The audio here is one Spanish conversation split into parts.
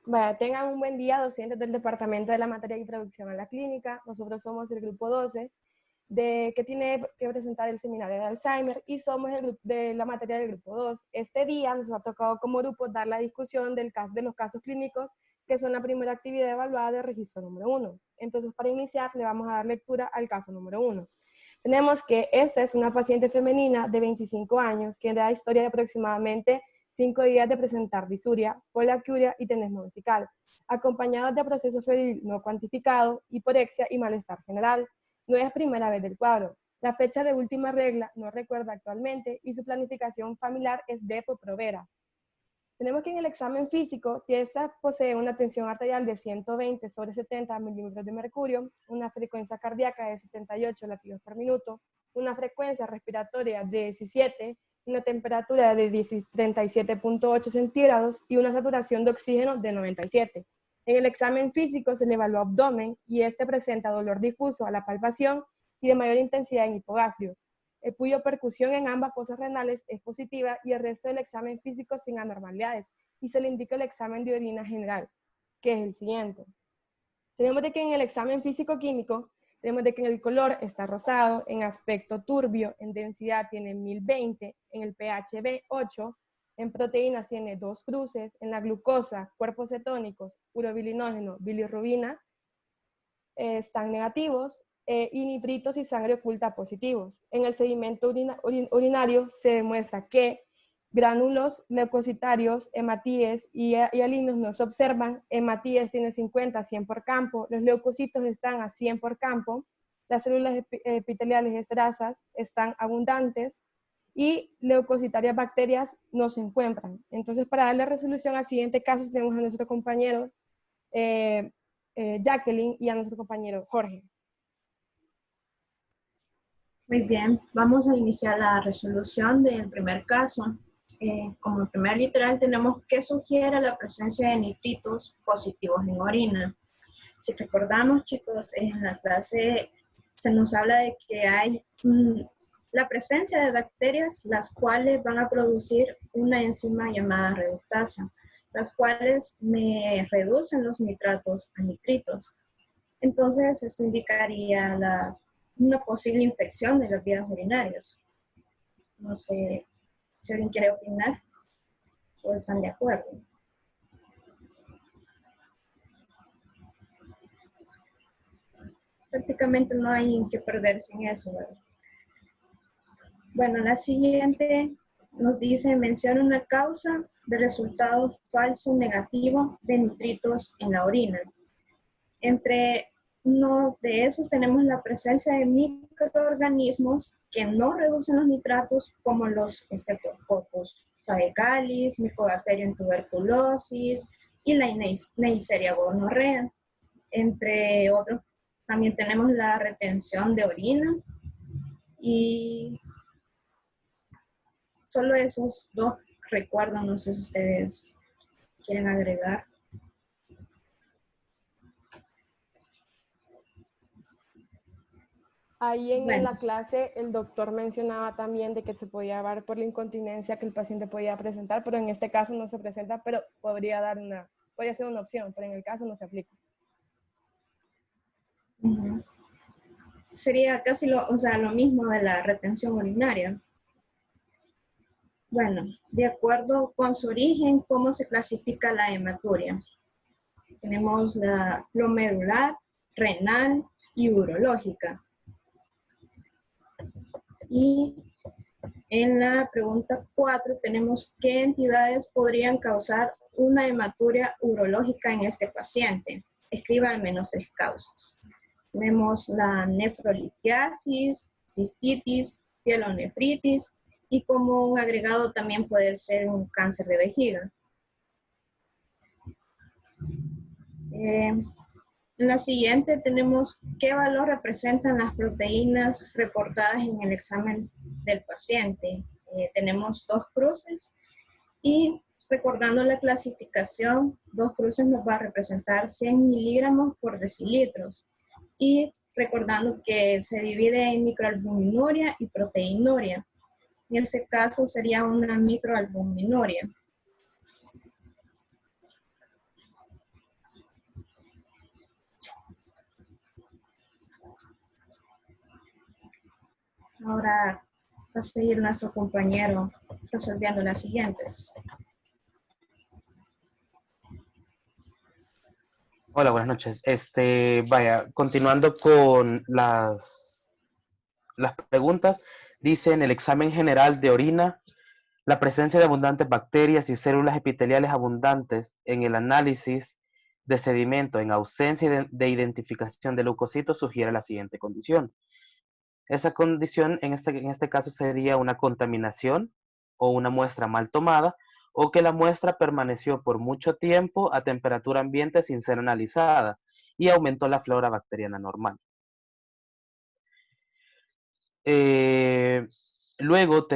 Vaya, tengan un buen día, docentes del Departamento de la Materia de Introducción a la Clínica. Nosotros somos el grupo 12 que tiene que presentar el seminario de Alzheimer y somos el grupo de la materia del grupo 2. Este día nos ha tocado como grupo dar la discusión de los casos clínicos, que son la primera actividad evaluada del registro número 1. Entonces, para iniciar, le vamos a dar lectura al caso número 1. Tenemos que esta es una paciente femenina de 25 años que da historia de aproximadamente 5 días de presentar disuria, poliacuria y tenesmo vesical, acompañados de proceso febril no cuantificado, hiporexia y malestar general. No es primera vez del cuadro. La fecha de última regla no recuerda actualmente y su planificación familiar es Depo-Provera. Tenemos que en el examen físico, esta posee una tensión arterial de 120/70 milímetros de mercurio, una frecuencia cardíaca de 78 latidos por minuto, una frecuencia respiratoria de 17, una temperatura de 37.8 centígrados y una saturación de oxígeno de 97. En el examen físico se le evaluó abdomen y este presenta dolor difuso a la palpación y de mayor intensidad en hipogastrio, cuya percusión en ambas fosas renales es positiva y el resto del examen físico sin anormalidades, y se le indica el examen de orina general, que es el siguiente. Tenemos de que en el examen físico-químico, tenemos de que en el color está rosado, en aspecto turbio, en densidad tiene 1020, en el pH 8, en proteínas tiene 2 cruces, en la glucosa, cuerpos cetónicos, urobilinógeno, bilirrubina, están negativos, y nitritos y sangre oculta positivos. En el sedimento urinario se demuestra que gránulos leucocitarios, hematíes y hialinos no se observan. Hematíes tiene 50 a 100 por campo, los leucocitos están a 100 por campo, las células epiteliales esterasas están abundantes y leucocitarias bacterias no se encuentran. Entonces, para darle resolución al siguiente caso, tenemos a nuestro compañero Jacqueline y a nuestro compañero Jorge. Muy bien, vamos a iniciar la resolución del primer caso. Como primer literal tenemos que sugiere la presencia de nitritos positivos en orina. Si recordamos, chicos, en la clase se nos habla de que hay la presencia de bacterias las cuales van a producir una enzima llamada reductasa, las cuales me reducen los nitratos a nitritos. Entonces, esto indicaría una posible infección de las vías urinarias. No sé si alguien quiere opinar o están de acuerdo. Prácticamente no hay en qué perderse en eso, ¿verdad? Bueno, la siguiente nos dice, menciona una causa de resultado falso negativo de nitritos en la orina. Entre uno de esos tenemos la presencia de microorganismos que no reducen los nitratos, como los Streptococcus faecalis, Mycobacterium tuberculosis y la Neisseria gonorrea. Entre otros, también tenemos la retención de orina y solo esos dos recuerdo, no sé si ustedes quieren agregar. Ahí en la clase el doctor mencionaba también de que se podía dar por la incontinencia que el paciente podía presentar, pero en este caso no se presenta, pero podría ser una opción, pero en el caso no se aplica. Sería casi lo mismo de la retención urinaria. Bueno, de acuerdo con su origen, ¿cómo se clasifica la hematuria? Tenemos la glomerular, renal y urológica. Y en la pregunta 4 tenemos qué entidades podrían causar una hematuria urológica en este paciente. Escriba al menos 3 causas. Tenemos la nefrolitiasis, cistitis, pielonefritis y como un agregado también puede ser un cáncer de vejiga. En la siguiente tenemos qué valor representan las proteínas reportadas en el examen del paciente. Tenemos 2 cruces y recordando la clasificación, 2 cruces nos va a representar 100 miligramos por decilitros. Y recordando que se divide en microalbuminuria y proteinuria. En ese caso sería una microalbuminuria. Ahora va a seguir nuestro compañero resolviendo las siguientes. Hola, buenas noches. Vaya, continuando con las preguntas, dice en el examen general de orina, la presencia de abundantes bacterias y células epiteliales abundantes en el análisis de sedimento en ausencia de identificación de leucocitos sugiere la siguiente condición. Esa condición en este caso sería una contaminación o una muestra mal tomada o que la muestra permaneció por mucho tiempo a temperatura ambiente sin ser analizada y aumentó la flora bacteriana normal. Luego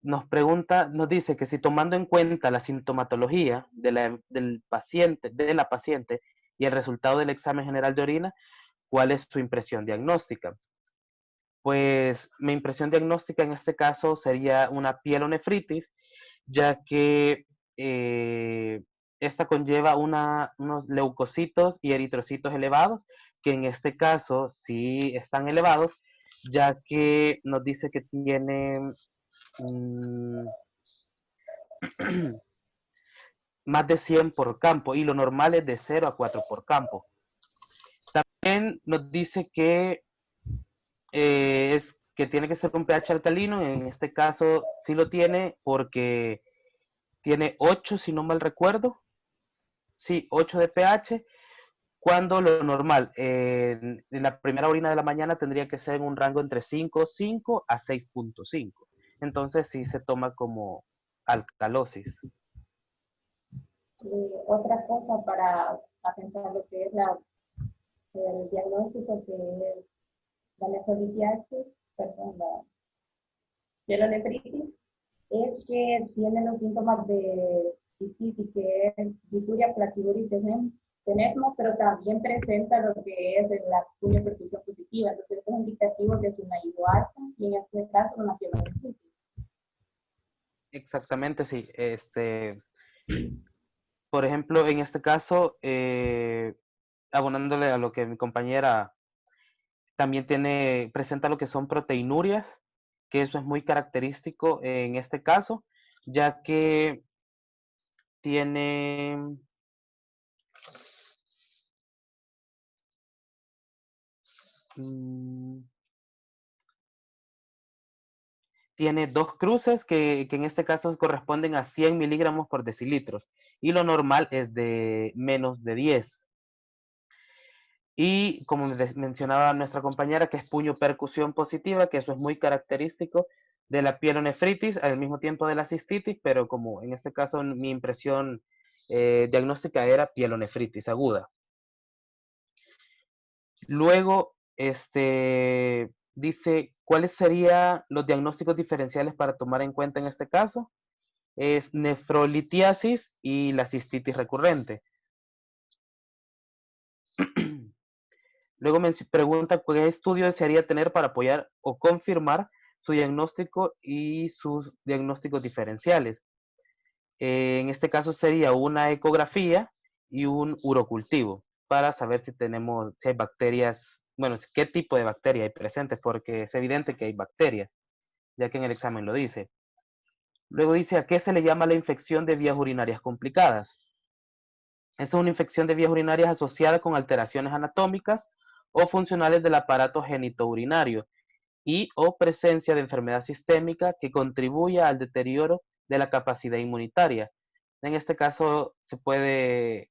nos dice que si tomando en cuenta la sintomatología del paciente, de la paciente y el resultado del examen general de orina, ¿cuál es su impresión diagnóstica? Pues mi impresión diagnóstica en este caso sería una pielonefritis, ya que esta conlleva unos leucocitos y eritrocitos elevados, que en este caso sí están elevados, ya que nos dice que tienen más de 100 por campo y lo normal es de 0 a 4 por campo. También nos dice que que tiene que ser un pH alcalino, en este caso sí lo tiene porque tiene 8, si no mal recuerdo, sí, 8 de pH, cuando lo normal en la primera orina de la mañana tendría que ser en un rango entre 5,5 a 6,5. Entonces sí se toma como alcalosis. Otra cosa para pensar lo que es el diagnóstico, que es la nefrolitiasis, perdón, la pielonefritis, es que tiene los síntomas de cistitis, que es disuria, plaquiduria y tenesmo, pero también presenta lo que es la perfusión positiva. Entonces, esto es un indicativo que es una IVO alta y en este caso una pielonefritis. Exactamente, sí. Por ejemplo, en este caso, abonándole a lo que mi compañera también presenta lo que son proteinurias, que eso es muy característico en este caso, ya que tiene, tiene dos cruces que en este caso corresponden a 100 miligramos por decilitros y lo normal es de menos de 10. Y como les mencionaba nuestra compañera, que es puño percusión positiva, que eso es muy característico de la pielonefritis, al mismo tiempo de la cistitis, pero como en este caso mi impresión diagnóstica era pielonefritis aguda. Luego, dice, ¿cuáles serían los diagnósticos diferenciales para tomar en cuenta en este caso? Es nefrolitiasis y la cistitis recurrente. Luego me pregunta qué estudio desearía tener para apoyar o confirmar su diagnóstico y sus diagnósticos diferenciales. En este caso sería una ecografía y un urocultivo para saber si hay bacterias, bueno, qué tipo de bacteria hay presentes, porque es evidente que hay bacterias, ya que en el examen lo dice. Luego dice, ¿a qué se le llama la infección de vías urinarias complicadas? Esta es una infección de vías urinarias asociada con alteraciones anatómicas o funcionales del aparato genitourinario y o presencia de enfermedad sistémica que contribuya al deterioro de la capacidad inmunitaria. En este caso puede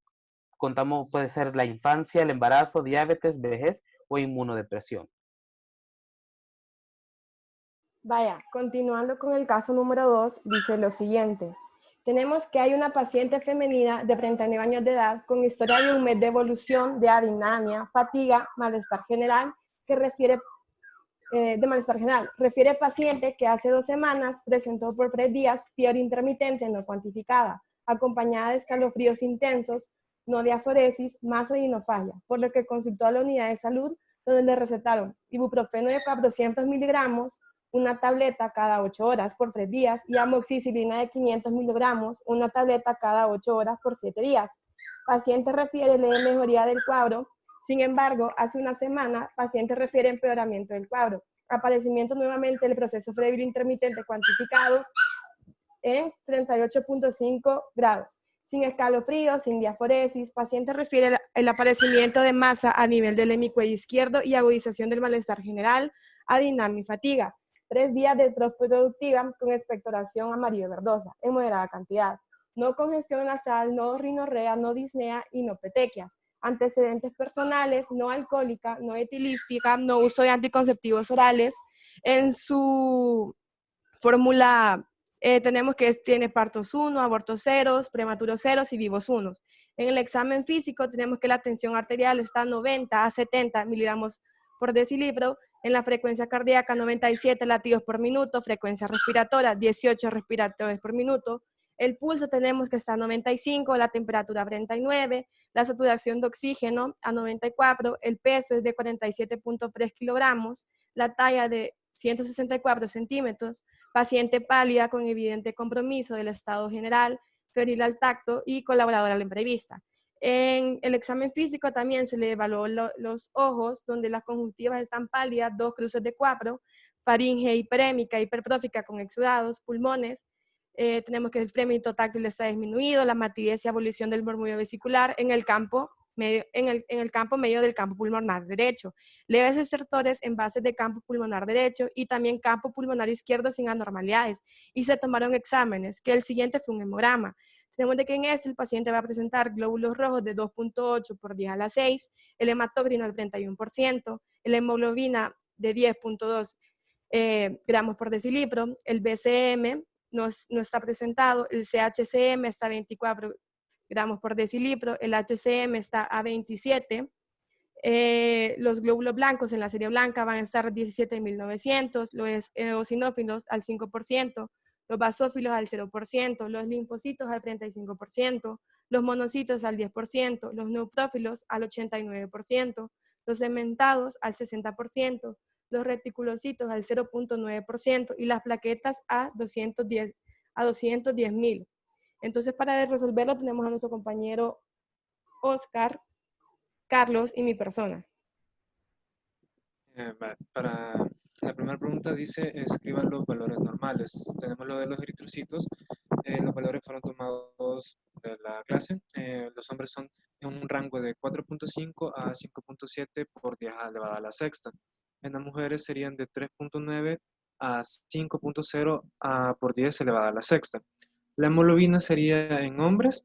ser la infancia, el embarazo, diabetes, vejez o inmunodepresión. Vaya, continuando con el caso número 2, dice lo siguiente. Tenemos que hay una paciente femenina de 39 años de edad con historia de un mes de evolución de adinamia, fatiga, malestar general, que refiere Refiere paciente que hace 2 semanas presentó por 3 días fiebre intermitente no cuantificada, acompañada de escalofríos intensos, no de aforesis, más odinofagia, por lo que consultó a la unidad de salud, donde le recetaron ibuprofeno de 400 miligramos, una tableta cada 8 horas por 3 días, y amoxicilina de 500 miligramos, una tableta cada 8 horas por 7 días. Paciente refiere leve mejoría del cuadro. Sin embargo, hace una semana, paciente refiere empeoramiento del cuadro. aparecimiento nuevamente del proceso febril intermitente cuantificado en 38.5 grados, sin escalofrío, sin diaforesis. Paciente refiere el aparecimiento de masa a nivel del hemicuello izquierdo y agudización del malestar general, adinomia y fatiga. 3 días de tos productiva con expectoración amarillo verdosa en moderada cantidad. No congestión nasal, no rinorrea, no disnea y no petequias. Antecedentes personales, no alcohólica, no etilística, no uso de anticonceptivos orales. En su fórmula tenemos que tiene partos 1, abortos 0, prematuros 0 y vivos 1. En el examen físico tenemos que la tensión arterial está 90 a 70 miligramos por decilitro, en la frecuencia cardíaca 97 latidos por minuto, frecuencia respiratoria 18 respiratorios por minuto, el pulso tenemos que está a 95, la temperatura a 39, la saturación de oxígeno a 94, el peso es de 47.3 kilogramos, la talla de 164 centímetros, paciente pálida con evidente compromiso del estado general, febril al tacto y colaboradora a la entrevista. En el examen físico también se le evaluó los ojos, donde las conjuntivas están pálidas, 2 cruces de cuadro, faringe hiperémica, hipertrófica con exudados, pulmones. Tenemos que el frémito táctil está disminuido, la matidez y abolición del murmullo vesicular en el campo medio del campo pulmonar derecho, leves estertores en bases de campo pulmonar derecho y también campo pulmonar izquierdo sin anormalidades, y se tomaron exámenes, que el siguiente fue un hemograma. Tenemos de que en este el paciente va a presentar glóbulos rojos de 2.8 por 10 a la 6, el hematocrino al 31%, la hemoglobina de 10.2 gramos por decilitro, el BCM no está presentado, el CHCM está a 24 gramos por decilitro, el HCM está a 27, los glóbulos blancos en la serie blanca van a estar 17.900, los eosinófilos al 5%, los basófilos al 0%, los linfocitos al 35%, los monocitos al 10%, los neutrófilos al 89%, los segmentados al 60%, los reticulocitos al 0.9% y las plaquetas a 210.000. Entonces, para resolverlo tenemos a nuestro compañero Oscar, Carlos y mi persona. Para la primera pregunta dice, escriban los valores normales. Tenemos lo de los eritrocitos. Los valores fueron tomados de la clase. Los hombres son en un rango de 4.5 a 5.7 por 10 elevado a la sexta. En las mujeres serían de 3.9 a 5.0 por 10 elevado a la sexta. La hemoglobina sería en hombres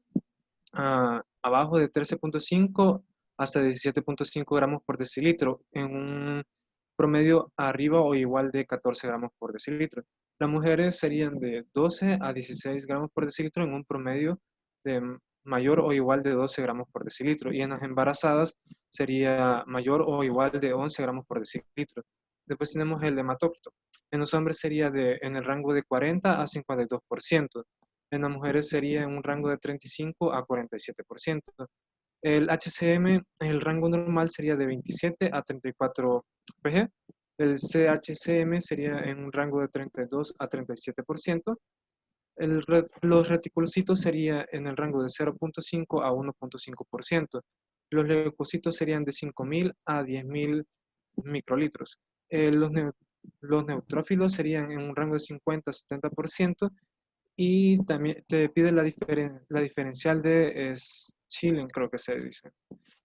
abajo de 13.5 hasta 17.5 gramos por decilitro, en un promedio arriba o igual de 14 gramos por decilitro. Las mujeres serían de 12 a 16 gramos por decilitro en un promedio de mayor o igual de 12 gramos por decilitro, y en las embarazadas sería mayor o igual de 11 gramos por decilitro. Después tenemos el hematócrito. En los hombres sería en el rango de 40 a 52%. En las mujeres sería en un rango de 35 a 47%. El HCM, el rango normal sería de 27 a 34 pg. El CHCM sería en un rango de 32 a 37%. Los reticulocitos sería en el rango de 0.5 a 1.5%. Los leucocitos serían de 5.000 a 10.000 microlitros. Los neutrófilos serían en un rango de 50 a 70%. Y también te pide la diferencial de Schilling, creo que se dice.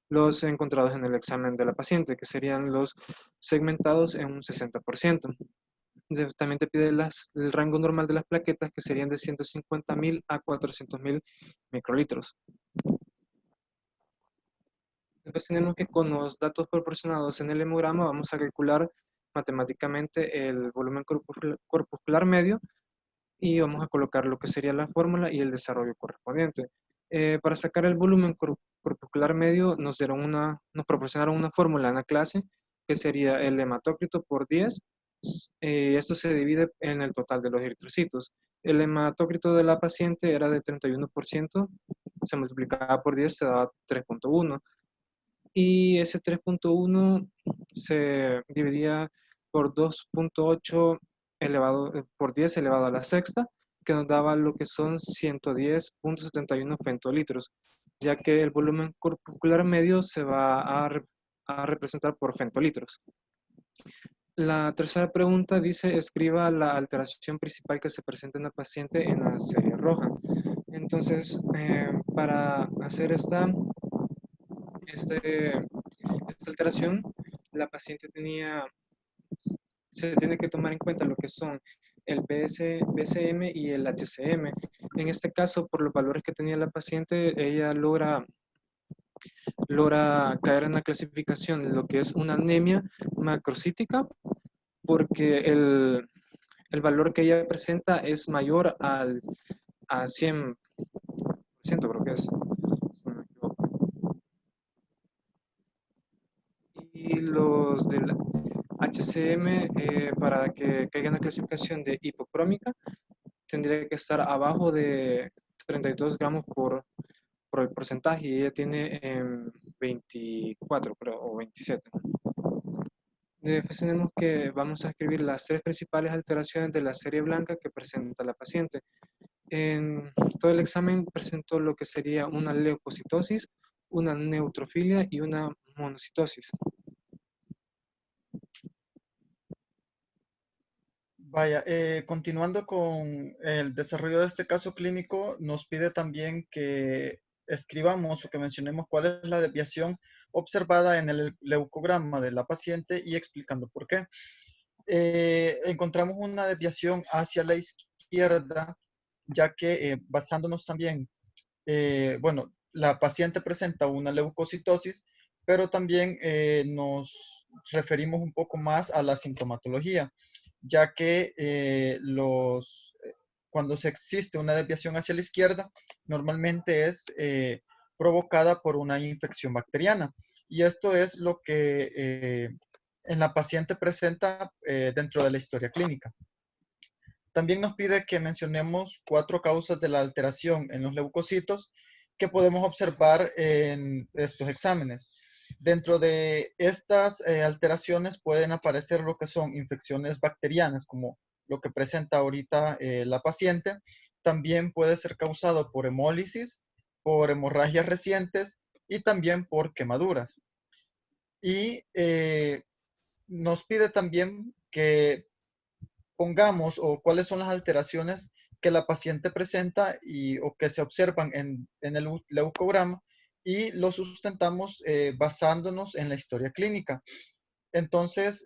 Los encontrados en el examen de la paciente, que serían los segmentados en un 60%. También te pide el rango normal de las plaquetas, que serían de 150.000 a 400.000 microlitros. Después tenemos que con los datos proporcionados en el hemograma vamos a calcular matemáticamente el volumen corpuscular medio, y vamos a colocar lo que sería la fórmula y el desarrollo correspondiente. Para sacar el volumen corpuscular medio nos proporcionaron una fórmula en la clase, que sería el hematócrito por 10. Esto se divide en el total de los eritrocitos. El hematócrito de la paciente era de 31%, se multiplicaba por 10, se daba 3.1. Y ese 3.1 se dividía por 2.8 por 10 elevado a la sexta, que nos daba lo que son 110.71 femtolitros, ya que el volumen corpuscular medio se va a representar por femtolitros. La tercera pregunta dice, escriba la alteración principal que se presenta en la paciente en la serie roja. Entonces, para hacer esta alteración, la paciente se tiene que tomar en cuenta lo que son el BCM y el HCM. En este caso, por los valores que tenía la paciente, ella logra caer en la clasificación de lo que es una anemia macrocítica, porque el valor que ella presenta es mayor a 100%, creo que es. Si no me equivoco. Y los del HCM, para que caiga en la clasificación de hipocrómica, tendría que estar abajo de 32 gramos por el porcentaje, y ella tiene 24, creo, o 27. Después tenemos que vamos a escribir las tres principales alteraciones de la serie blanca que presenta la paciente. En todo el examen presentó lo que sería una leucocitosis, una neutrofilia y una monocitosis. Vaya, continuando con el desarrollo de este caso clínico, nos pide también que escribamos o que mencionemos cuál es la desviación observada en el leucograma de la paciente y explicando por qué. Encontramos una desviación hacia la izquierda, ya que basándonos también, bueno, la paciente presenta una leucocitosis, pero también nos referimos un poco más a la sintomatología, ya que cuando se existe una desviación hacia la izquierda, normalmente es provocada por una infección bacteriana. Y esto es lo que en la paciente presenta dentro de la historia clínica. También nos pide que mencionemos 4 causas de la alteración en los leucocitos que podemos observar en estos exámenes. Dentro de estas alteraciones pueden aparecer lo que son infecciones bacterianas, como lo que presenta ahorita la paciente. También puede ser causado por hemólisis, por hemorragias recientes y también por quemaduras. Y nos pide también que pongamos o cuáles son las alteraciones que la paciente presenta o que se observan en el leucograma, y lo sustentamos basándonos en la historia clínica. Entonces,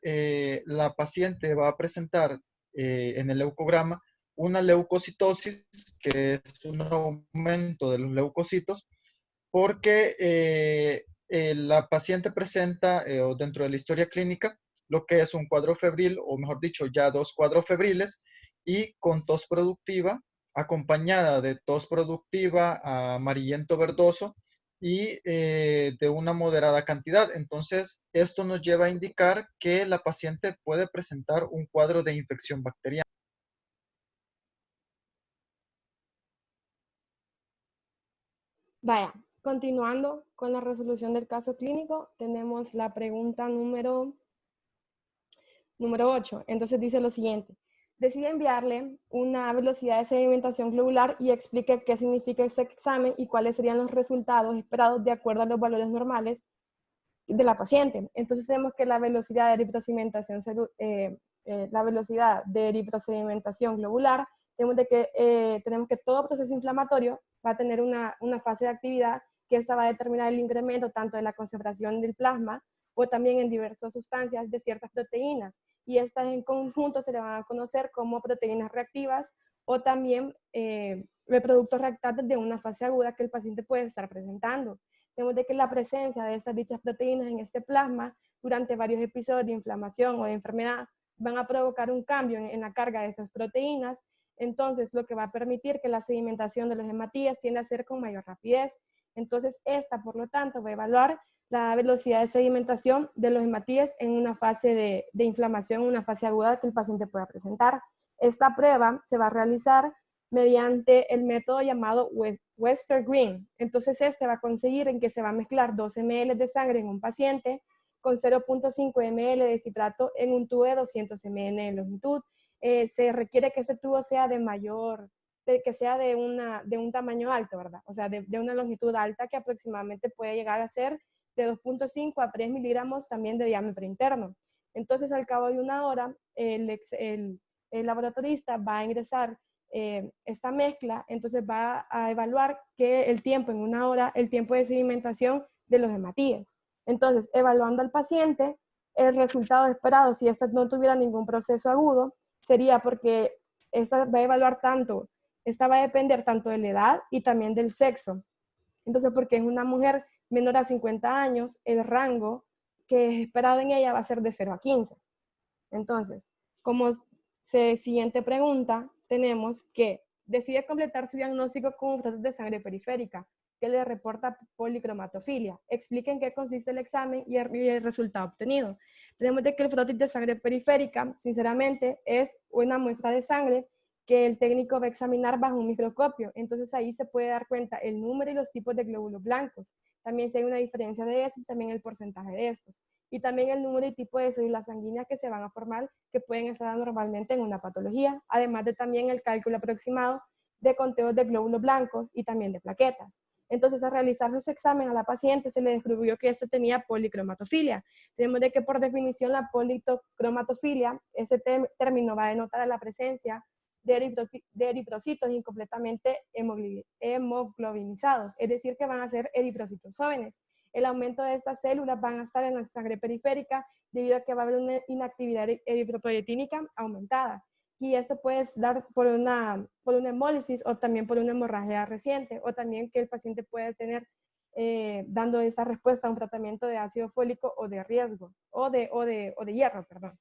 la paciente va a presentar en el leucograma una leucocitosis, que es un aumento de los leucocitos, porque la paciente presenta, o dentro de la historia clínica, lo que es un cuadro febril, o mejor dicho, ya 2 cuadros febriles, y con tos productiva, acompañada de tos productiva amarillento verdoso y de una moderada cantidad. Entonces, esto nos lleva a indicar que la paciente puede presentar un cuadro de infección bacteriana. Vaya, continuando con la resolución del caso clínico, tenemos la pregunta número 8. Entonces dice lo siguiente: decide enviarle una velocidad de sedimentación globular y explique qué significa ese examen y cuáles serían los resultados esperados de acuerdo a los valores normales de la paciente. Entonces tenemos que la velocidad de eritrosedimentación globular, tenemos que todo proceso inflamatorio va a tener una fase de actividad que esta va a determinar el incremento tanto de la concentración del plasma o también en diversas sustancias de ciertas proteínas, y estas en conjunto se le van a conocer como proteínas reactivas o también de productos reactantes de una fase aguda que el paciente puede estar presentando. Vemos de que la presencia de estas dichas proteínas en este plasma durante varios episodios de inflamación o de enfermedad van a provocar un cambio en la carga de esas proteínas, entonces lo que va a permitir que la sedimentación de los hematíes tienda a ser con mayor rapidez. Entonces esta, por lo tanto, va a evaluar la velocidad de sedimentación de los hematíes en una fase de inflamación, una fase aguda que el paciente pueda presentar. Esta prueba se va a realizar mediante el método llamado Westergreen. Entonces este va a conseguir en que se va a mezclar 2 ml de sangre en un paciente con 0.5 ml de citrato en un tubo de 200 ml de longitud. Se requiere que ese tubo sea que sea de un tamaño alto, ¿verdad? O sea, de una longitud alta, que aproximadamente puede llegar a ser de 2.5 a 3 miligramos también de diámetro interno. Entonces, al cabo de una hora, el laboratorista va a ingresar esta mezcla, entonces va a evaluar que el tiempo en una hora, el tiempo de sedimentación de los hematíes. Entonces, evaluando al paciente, el resultado esperado, si ésta no tuviera ningún proceso agudo, sería porque esta va a evaluar tanto, esta va a depender tanto de la edad y también del sexo. Entonces, porque es una mujer menor a 50 años, el rango que es esperado en ella va a ser de 0 a 15. Entonces, como siguiente pregunta, tenemos que decide completar su diagnóstico con un frotis de sangre periférica que le reporta policromatofilia. Expliquen qué consiste el examen y el resultado obtenido. Tenemos de que el frotis de sangre periférica, sinceramente, es una muestra de sangre que el técnico va a examinar bajo un microscopio. Entonces ahí se puede dar cuenta el número y los tipos de glóbulos blancos. También si hay una diferencia de estos, también el porcentaje de estos. Y también el número y tipo de células sanguíneas que se van a formar, que pueden estar normalmente en una patología, además de también el cálculo aproximado de conteos de glóbulos blancos y también de plaquetas. Entonces, al realizarse ese examen a la paciente, se le descubrió que éste tenía policromatofilia. Tenemos de que por definición la policromatofilia, ese término va a denotar la presencia de eritrocitos incompletamente hemoglobinizados, es decir, que van a ser eritrocitos jóvenes. El aumento de estas células van a estar en la sangre periférica debido a que va a haber una inactividad eritropoyetínica aumentada. Y esto puede dar por una hemólisis o también por una hemorragia reciente, o también que el paciente puede tener dando esa respuesta a un tratamiento de ácido fólico o de riesgo, o de hierro, perdón.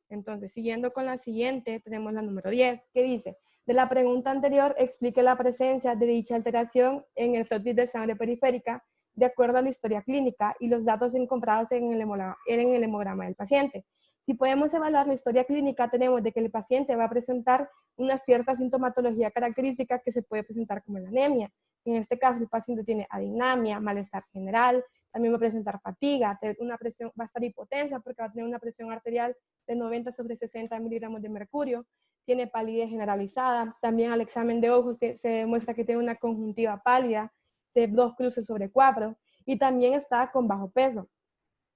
Entonces, siguiendo con la siguiente, tenemos la número 10, que dice, de la pregunta anterior, explique la presencia de dicha alteración en el frotis de sangre periférica de acuerdo a la historia clínica y los datos encontrados en el hemograma del paciente. Si podemos evaluar la historia clínica, tenemos de que el paciente va a presentar una cierta sintomatología característica que se puede presentar como la anemia. En este caso, el paciente tiene adinamia, malestar general, también va a presentar fatiga, una presión, va a estar hipotensa porque va a tener una presión arterial de 90 sobre 60 miligramos de mercurio, tiene palidez generalizada, también al examen de ojos se demuestra que tiene una conjuntiva pálida de 2 cruces sobre 4 y también está con bajo peso,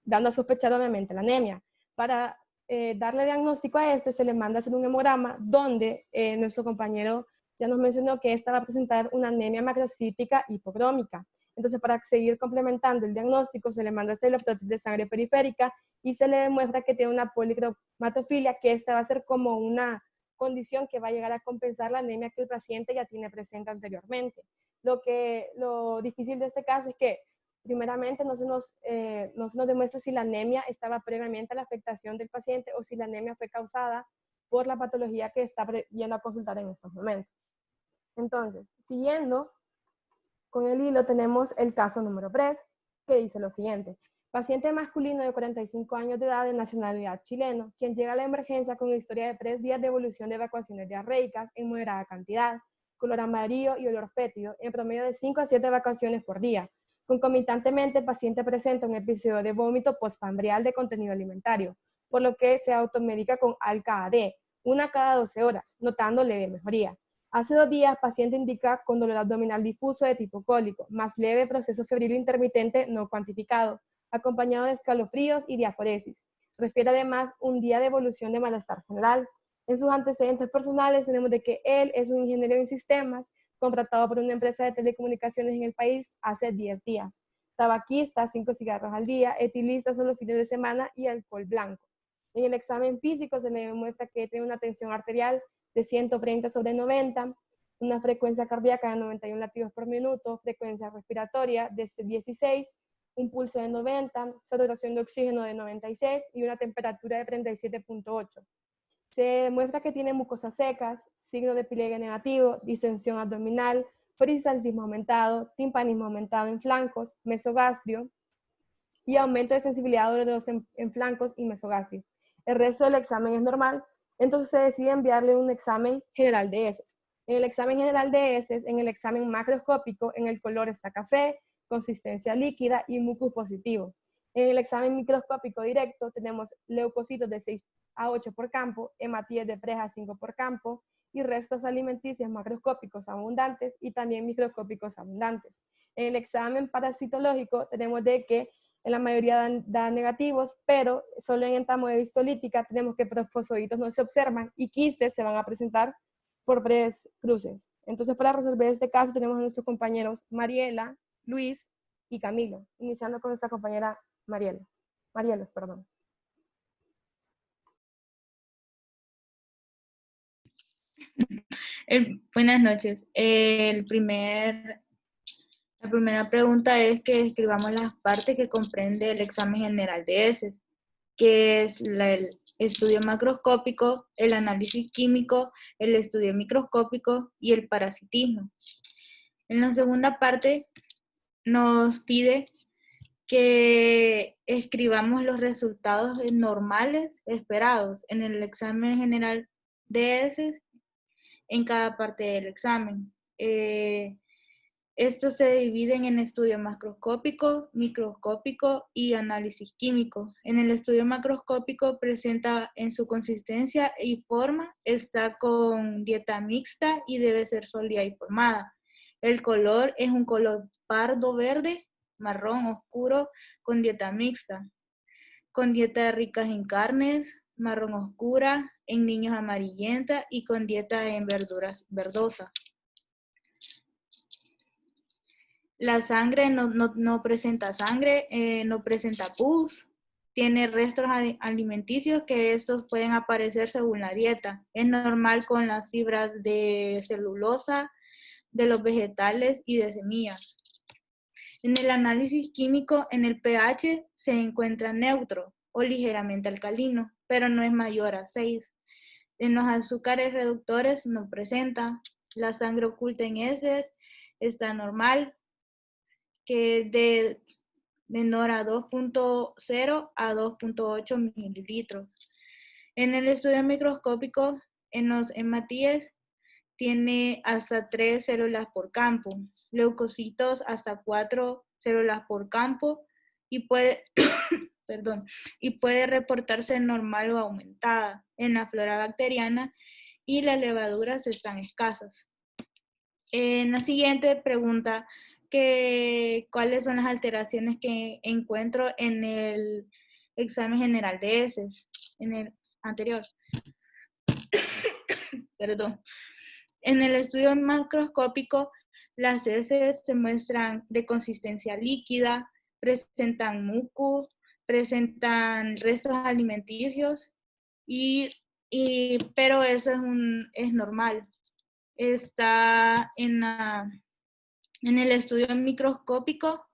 dando a sospechar obviamente la anemia. Para darle diagnóstico a este se le manda a hacer un hemograma donde nuestro compañero ya nos mencionó que esta va a presentar una anemia macrocítica hipocrómica. Entonces, para seguir complementando el diagnóstico, se le manda a hacer la frotis de sangre periférica y se le demuestra que tiene una policromatofilia, que esta va a ser como una condición que va a llegar a compensar la anemia que el paciente ya tiene presente anteriormente. Lo difícil de este caso es que, primeramente, no se nos demuestra si la anemia estaba previamente a la afectación del paciente o si la anemia fue causada por la patología que está yendo a consultar en estos momentos. Entonces, siguiendo con el hilo, tenemos el caso número 3, que dice lo siguiente. Paciente masculino de 45 años de edad de nacionalidad chileno, quien llega a la emergencia con historia de 3 días de evolución de evacuaciones diarreicas en moderada cantidad, color amarillo y olor fétido, en promedio de 5 a 7 evacuaciones por día. Concomitantemente, el paciente presenta un episodio de vómito postprandial de contenido alimentario, por lo que se automedica con Alka-AD, una cada 12 horas, notando leve mejoría. Hace 2 días, paciente indica con dolor abdominal difuso de tipo cólico, más leve proceso febril intermitente no cuantificado, acompañado de escalofríos y diaforesis. Refiere además un día de evolución de malestar general. En sus antecedentes personales tenemos de que él es un ingeniero en sistemas, contratado por una empresa de telecomunicaciones en el país hace 10 días. Tabaquista, 5 cigarros al día, etilista solo fines de semana y alcohol blanco. En el examen físico se le demuestra que tiene una tensión arterial de 130 sobre 90, una frecuencia cardíaca de 91 latidos por minuto, frecuencia respiratoria de 16, un pulso de 90, saturación de oxígeno de 96 y una temperatura de 37.8. Se demuestra que tiene mucosas secas, signo de pliegue negativo, distensión abdominal, perisaltismo aumentado, timpanismo aumentado en flancos, mesogastrio y aumento de sensibilidad dolorosa en flancos y mesogastrio. El resto del examen es normal, entonces se decide enviarle un examen general de heces. En el examen general de heces, en el examen macroscópico, en el color está café, consistencia líquida y mucus positivo. En el examen microscópico directo tenemos leucocitos de 6 a 8 por campo, hematíes de 3 a 5 por campo y restos alimenticios macroscópicos abundantes y también microscópicos abundantes. En el examen parasitológico tenemos de que en la mayoría dan negativos, pero solo en entamoeba histolítica tenemos que fosfoditos no se observan y quistes se van a presentar por breves cruces. Entonces, para resolver este caso tenemos a nuestros compañeros Mariela, Luis y Camilo, iniciando con nuestra compañera Mariela. Marielos, perdón. Buenas noches. La primera pregunta es que escribamos las partes que comprende el examen general de heces, que es el estudio macroscópico, el análisis químico, el estudio microscópico y el parasitismo. En la segunda parte nos pide que escribamos los resultados normales esperados en el examen general de heces en cada parte del examen. Estos se dividen en estudio macroscópico, microscópico y análisis químico. En el estudio macroscópico presenta en su consistencia y forma, está con dieta mixta y debe ser sólida y formada. El color es un color pardo verde, marrón oscuro con dieta mixta. Con dieta ricas en carnes, marrón oscura, en niños amarillenta y con dieta en verduras verdosas. La sangre no presenta sangre, no presenta pus, tiene restos alimenticios que estos pueden aparecer según la dieta. Es normal con las fibras de celulosa, de los vegetales y de semillas. En el análisis químico, en el pH se encuentra neutro o ligeramente alcalino, pero no es mayor a 6. En los azúcares reductores no presenta. La sangre oculta en heces está normal, que es de menor a 2.0 a 2.8 mililitros. En el estudio microscópico, en los hematíes, tiene hasta 3 células por campo, leucocitos hasta 4 células por campo y puede, y puede reportarse normal o aumentada en la flora bacteriana y las levaduras están escasas. En la siguiente pregunta, ¿cuáles son las alteraciones que encuentro en el examen general de heces? En el anterior. Perdón. En el estudio macroscópico, las heces se muestran de consistencia líquida, presentan mucus, presentan restos alimenticios, pero eso es normal. Está en el estudio microscópico,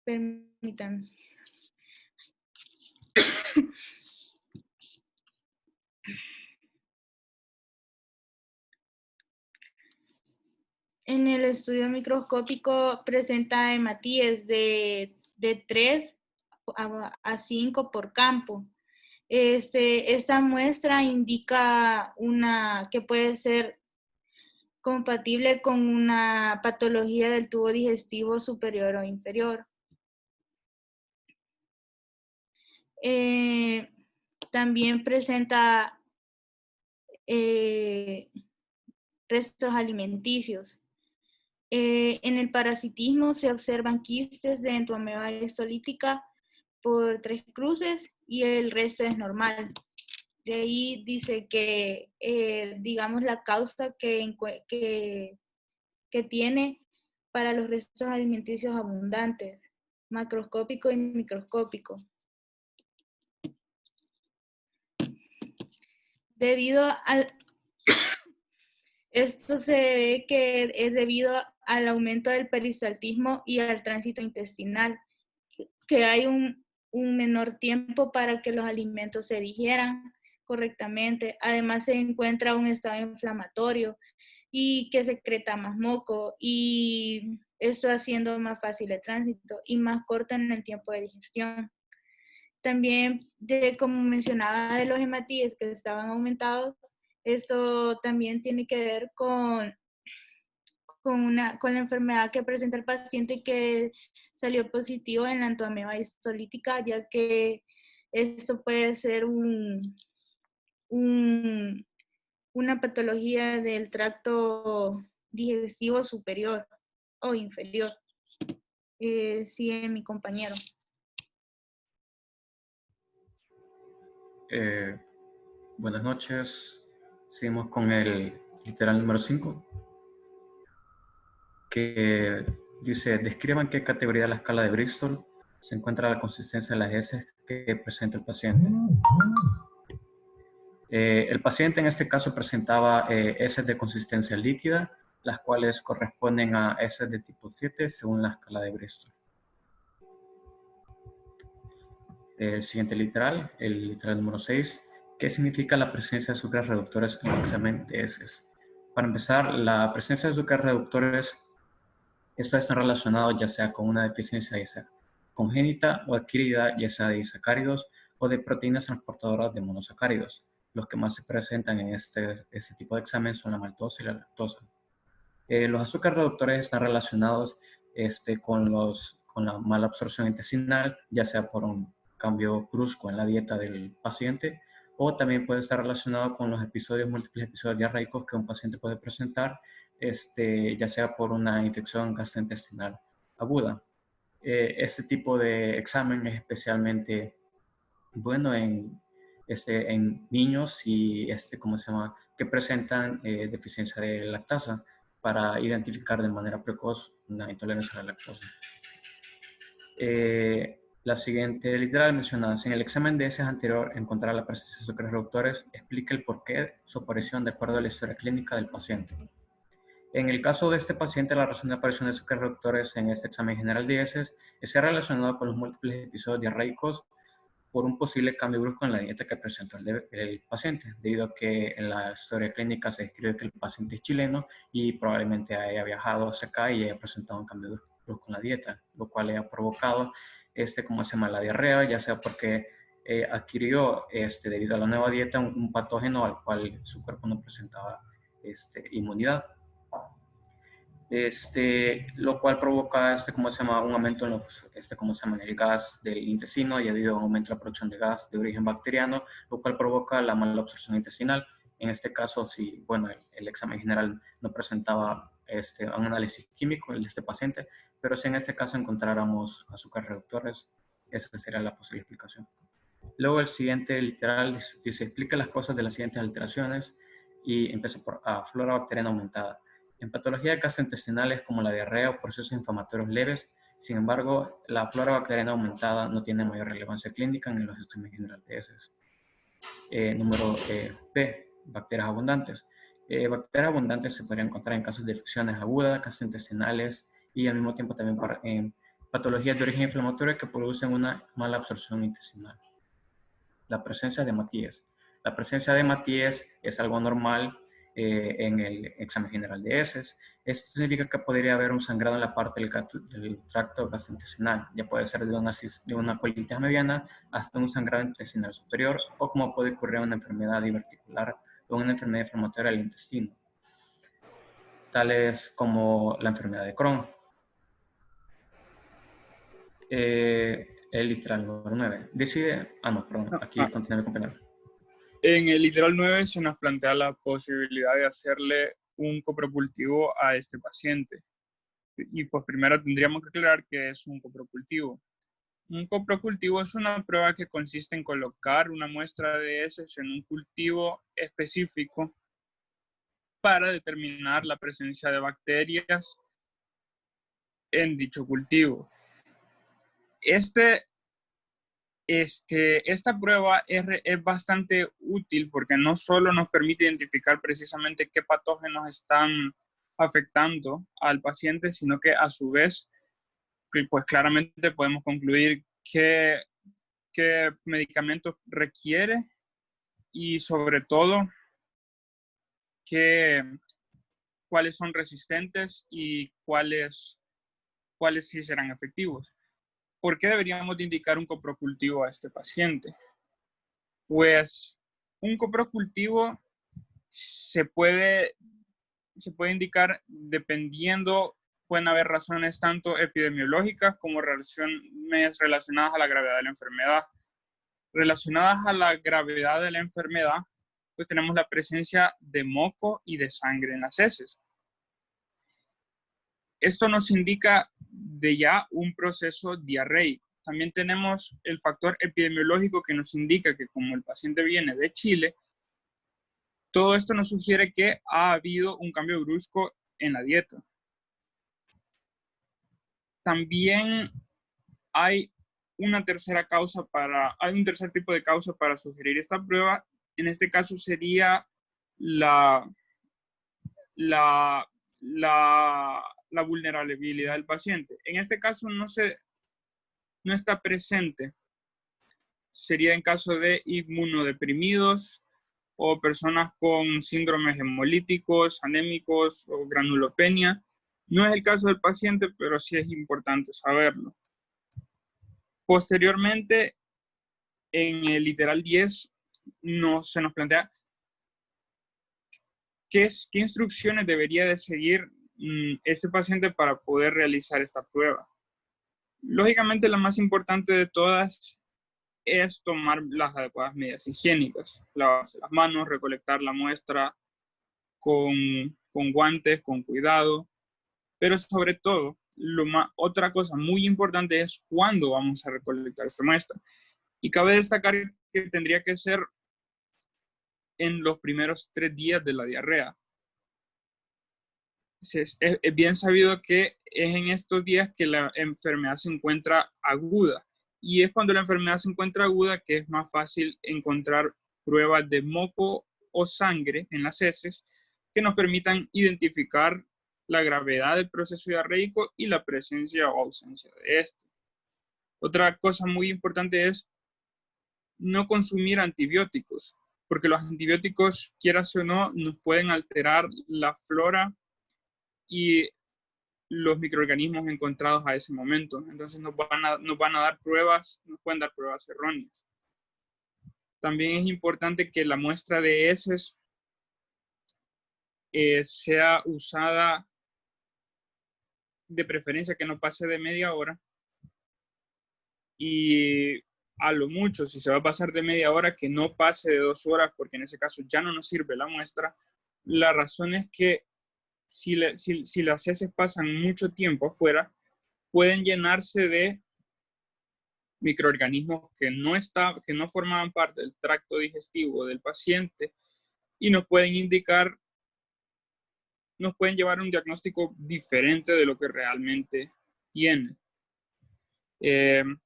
permítanme. En el estudio microscópico presenta hematíes de 3 a 5 por campo. Esta muestra indica que puede ser compatible con una patología del tubo digestivo superior o inferior. También presenta restos alimenticios. En el parasitismo se observan quistes de entomoeba histolítica por 3 cruces y el resto es normal. De ahí dice que, digamos, la causa que tiene para los restos alimenticios abundantes, macroscópico y microscópico. Esto se ve que es debido al aumento del peristaltismo y al tránsito intestinal, que hay un menor tiempo para que los alimentos se digieran correctamente. Además se encuentra un estado inflamatorio y que secreta más moco y esto haciendo más fácil el tránsito y más corto en el tiempo de digestión. También, como mencionaba de los hematíes que estaban aumentados, esto también tiene que ver con la enfermedad que presenta el paciente que salió positivo en la entomoeba histolítica, ya que esto puede ser una patología del tracto digestivo superior o inferior. sigue mi compañero. Buenas noches. Seguimos con el literal número 5, que dice: describan en qué categoría de la escala de Bristol se encuentra la consistencia de las heces que presenta el paciente. El paciente en este caso presentaba heces de consistencia líquida, las cuales corresponden a heces de tipo 7 según la escala de Bristol. El siguiente literal, el literal número 6, ¿qué significa la presencia de azúcares reductores en el examen de heces? Para empezar, la presencia de azúcares reductores, estos están relacionados ya sea con una deficiencia ya sea congénita o adquirida, ya sea de disacáridos o de proteínas transportadoras de monosacáridos. Los que más se presentan en este tipo de examen son la maltosa y la lactosa. Los azúcares reductores están relacionados con la mala absorción intestinal, ya sea por un cambio brusco en la dieta del paciente, o también puede estar relacionado con los múltiples episodios diarreicos que un paciente puede presentar, ya sea por una infección gastrointestinal aguda. Este tipo de examen es especialmente bueno en niños y que presentan deficiencia de lactasa, para identificar de manera precoz una intolerancia a la lactosa. La siguiente literal menciona: si en el examen de heces anterior encontrar la presencia de azúcares reductores, explique el porqué de su aparición de acuerdo a la historia clínica del paciente. En el caso de este paciente, la razón de aparición de azúcares reductores en este examen general de heces está relacionado con los múltiples episodios diarreicos por un posible cambio brusco en la dieta que presentó el paciente, debido a que en la historia clínica se describe que el paciente es chileno y probablemente haya viajado hacia acá y haya presentado un cambio brusco en la dieta, lo cual haya provocado la diarrea, ya sea porque adquirió debido a la nueva dieta un patógeno al cual su cuerpo no presentaba inmunidad. Lo cual provoca un aumento en en el gas del intestino, y debido a un aumento en la producción de gas de origen bacteriano, lo cual provoca la mala absorción intestinal. En este caso, si el examen general no presentaba un análisis químico de este paciente, pero si en este caso encontráramos azúcares reductores, esa sería la posible explicación. Luego el siguiente literal dice: explica las causas de las siguientes alteraciones, y empieza por A, flora bacteriana aumentada. En patologías gastrointestinales como la diarrea o procesos inflamatorios leves, sin embargo, la flora bacteriana aumentada no tiene mayor relevancia clínica en los exámenes generales de heces. Número B, bacterias abundantes. Bacterias abundantes se podrían encontrar en casos de infecciones agudas, gastrointestinales, y al mismo tiempo también en patologías de origen inflamatorio que producen una mala absorción intestinal. La presencia de hematíes. La presencia de hematíes es algo normal en el examen general de heces. Esto significa que podría haber un sangrado en la parte del tracto gastrointestinal. Ya puede ser de una colitis mediana hasta un sangrado intestinal superior, o como puede ocurrir una enfermedad diverticular o una enfermedad inflamatoria del intestino, tales como la enfermedad de Crohn. El literal número 9. Aquí continúa mi compañero. En el literal 9 se nos plantea la posibilidad de hacerle un copropultivo a este paciente. Y pues primero tendríamos que aclarar qué es un coprocultivo. Un coprocultivo es una prueba que consiste en colocar una muestra de heces en un cultivo específico para determinar la presencia de bacterias en dicho cultivo. Esta prueba es bastante útil porque no solo nos permite identificar precisamente qué patógenos están afectando al paciente, sino que a su vez, pues claramente podemos concluir qué medicamentos requiere, y sobre todo cuáles son resistentes y cuáles sí serán efectivos. ¿Por qué deberíamos de indicar un coprocultivo a este paciente? Pues un coprocultivo se puede indicar dependiendo, pueden haber razones tanto epidemiológicas como razones relacionadas a la gravedad de la enfermedad. Relacionadas a la gravedad de la enfermedad, pues tenemos la presencia de moco y de sangre en las heces. Esto nos indica de ya un proceso diarreico. También tenemos el factor epidemiológico que nos indica que como el paciente viene de Chile, todo esto nos sugiere que ha habido un cambio brusco en la dieta. También hay un tercer tipo de causa para sugerir esta prueba. En este caso sería la vulnerabilidad del paciente. En este caso no está presente. Sería en caso de inmunodeprimidos o personas con síndromes hemolíticos, anémicos o granulopenia. No es el caso del paciente, pero sí es importante saberlo. Posteriormente, en el literal 10, se nos plantea qué instrucciones debería de seguir este paciente para poder realizar esta prueba. Lógicamente, la más importante de todas es tomar las adecuadas medidas higiénicas, lavarse las manos, recolectar la muestra con guantes, con cuidado, pero sobre todo, otra cosa muy importante es cuándo vamos a recolectar esta muestra. Y cabe destacar que tendría que ser en los primeros 3 días de la diarrea. Es bien sabido que es en estos días que la enfermedad se encuentra aguda. Y es cuando la enfermedad se encuentra aguda que es más fácil encontrar pruebas de moco o sangre en las heces que nos permitan identificar la gravedad del proceso diarreico y la presencia o ausencia de este. Otra cosa muy importante es no consumir antibióticos, porque los antibióticos, quieras o no, nos pueden alterar la flora y los microorganismos encontrados a ese momento. Entonces nos van a dar pruebas, nos pueden dar pruebas erróneas. También es importante que la muestra de heces sea usada de preferencia que no pase de media hora, y a lo mucho, si se va a pasar de media hora, que no pase de 2 horas, porque en ese caso ya no nos sirve la muestra. La razón es que si las heces pasan mucho tiempo afuera, pueden llenarse de microorganismos que no formaban parte del tracto digestivo del paciente y nos pueden llevar a un diagnóstico diferente de lo que realmente tiene. En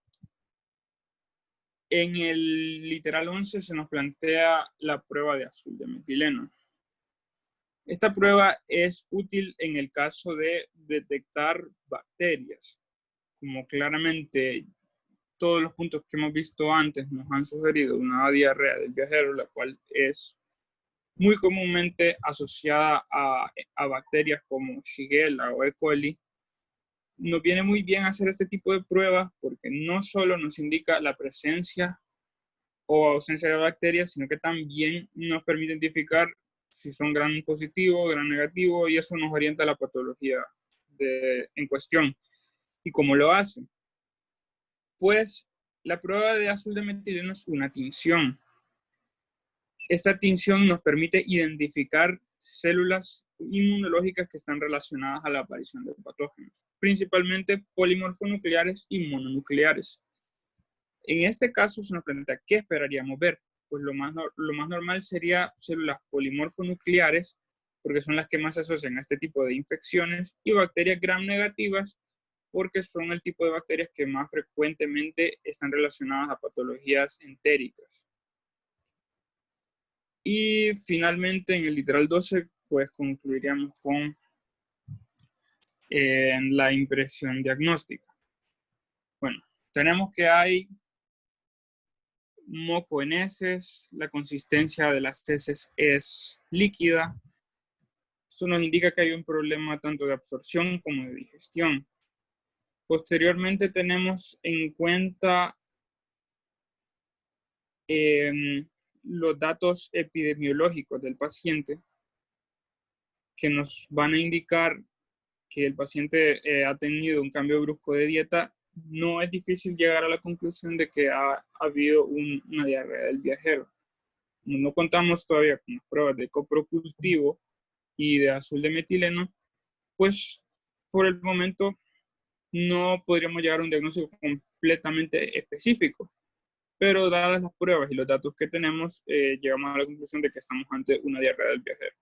el literal 11 se nos plantea la prueba de azul de metileno. Esta prueba es útil en el caso de detectar bacterias. Como claramente todos los puntos que hemos visto antes nos han sugerido una diarrea del viajero, la cual es muy comúnmente asociada a bacterias como Shigella o E. coli, nos viene muy bien hacer este tipo de pruebas porque no solo nos indica la presencia o ausencia de bacterias, sino que también nos permite identificar si son gram positivo, gram negativo, y eso nos orienta a la patología en cuestión. ¿Y cómo lo hace? Pues la prueba de azul de metileno es una tinción. Esta tinción nos permite identificar células inmunológicas que están relacionadas a la aparición de patógenos, principalmente polimorfonucleares y mononucleares. En este caso se nos pregunta, ¿qué esperaríamos ver? Pues lo más normal sería células polimorfonucleares, porque son las que más se asocian a este tipo de infecciones, y bacterias gram negativas, porque son el tipo de bacterias que más frecuentemente están relacionadas a patologías entéricas. Y finalmente en el literal 12, pues concluiríamos con la impresión diagnóstica. Bueno, tenemos que hay moco en heces, la consistencia de las heces es líquida. Esto nos indica que hay un problema tanto de absorción como de digestión. Posteriormente tenemos en cuenta los datos epidemiológicos del paciente que nos van a indicar que el paciente ha tenido un cambio brusco de dieta. No es difícil llegar a la conclusión de que ha habido una diarrea del viajero. No contamos todavía con las pruebas de coprocultivo y de azul de metileno, pues por el momento no podríamos llegar a un diagnóstico completamente específico. Pero dadas las pruebas y los datos que tenemos, llegamos a la conclusión de que estamos ante una diarrea del viajero.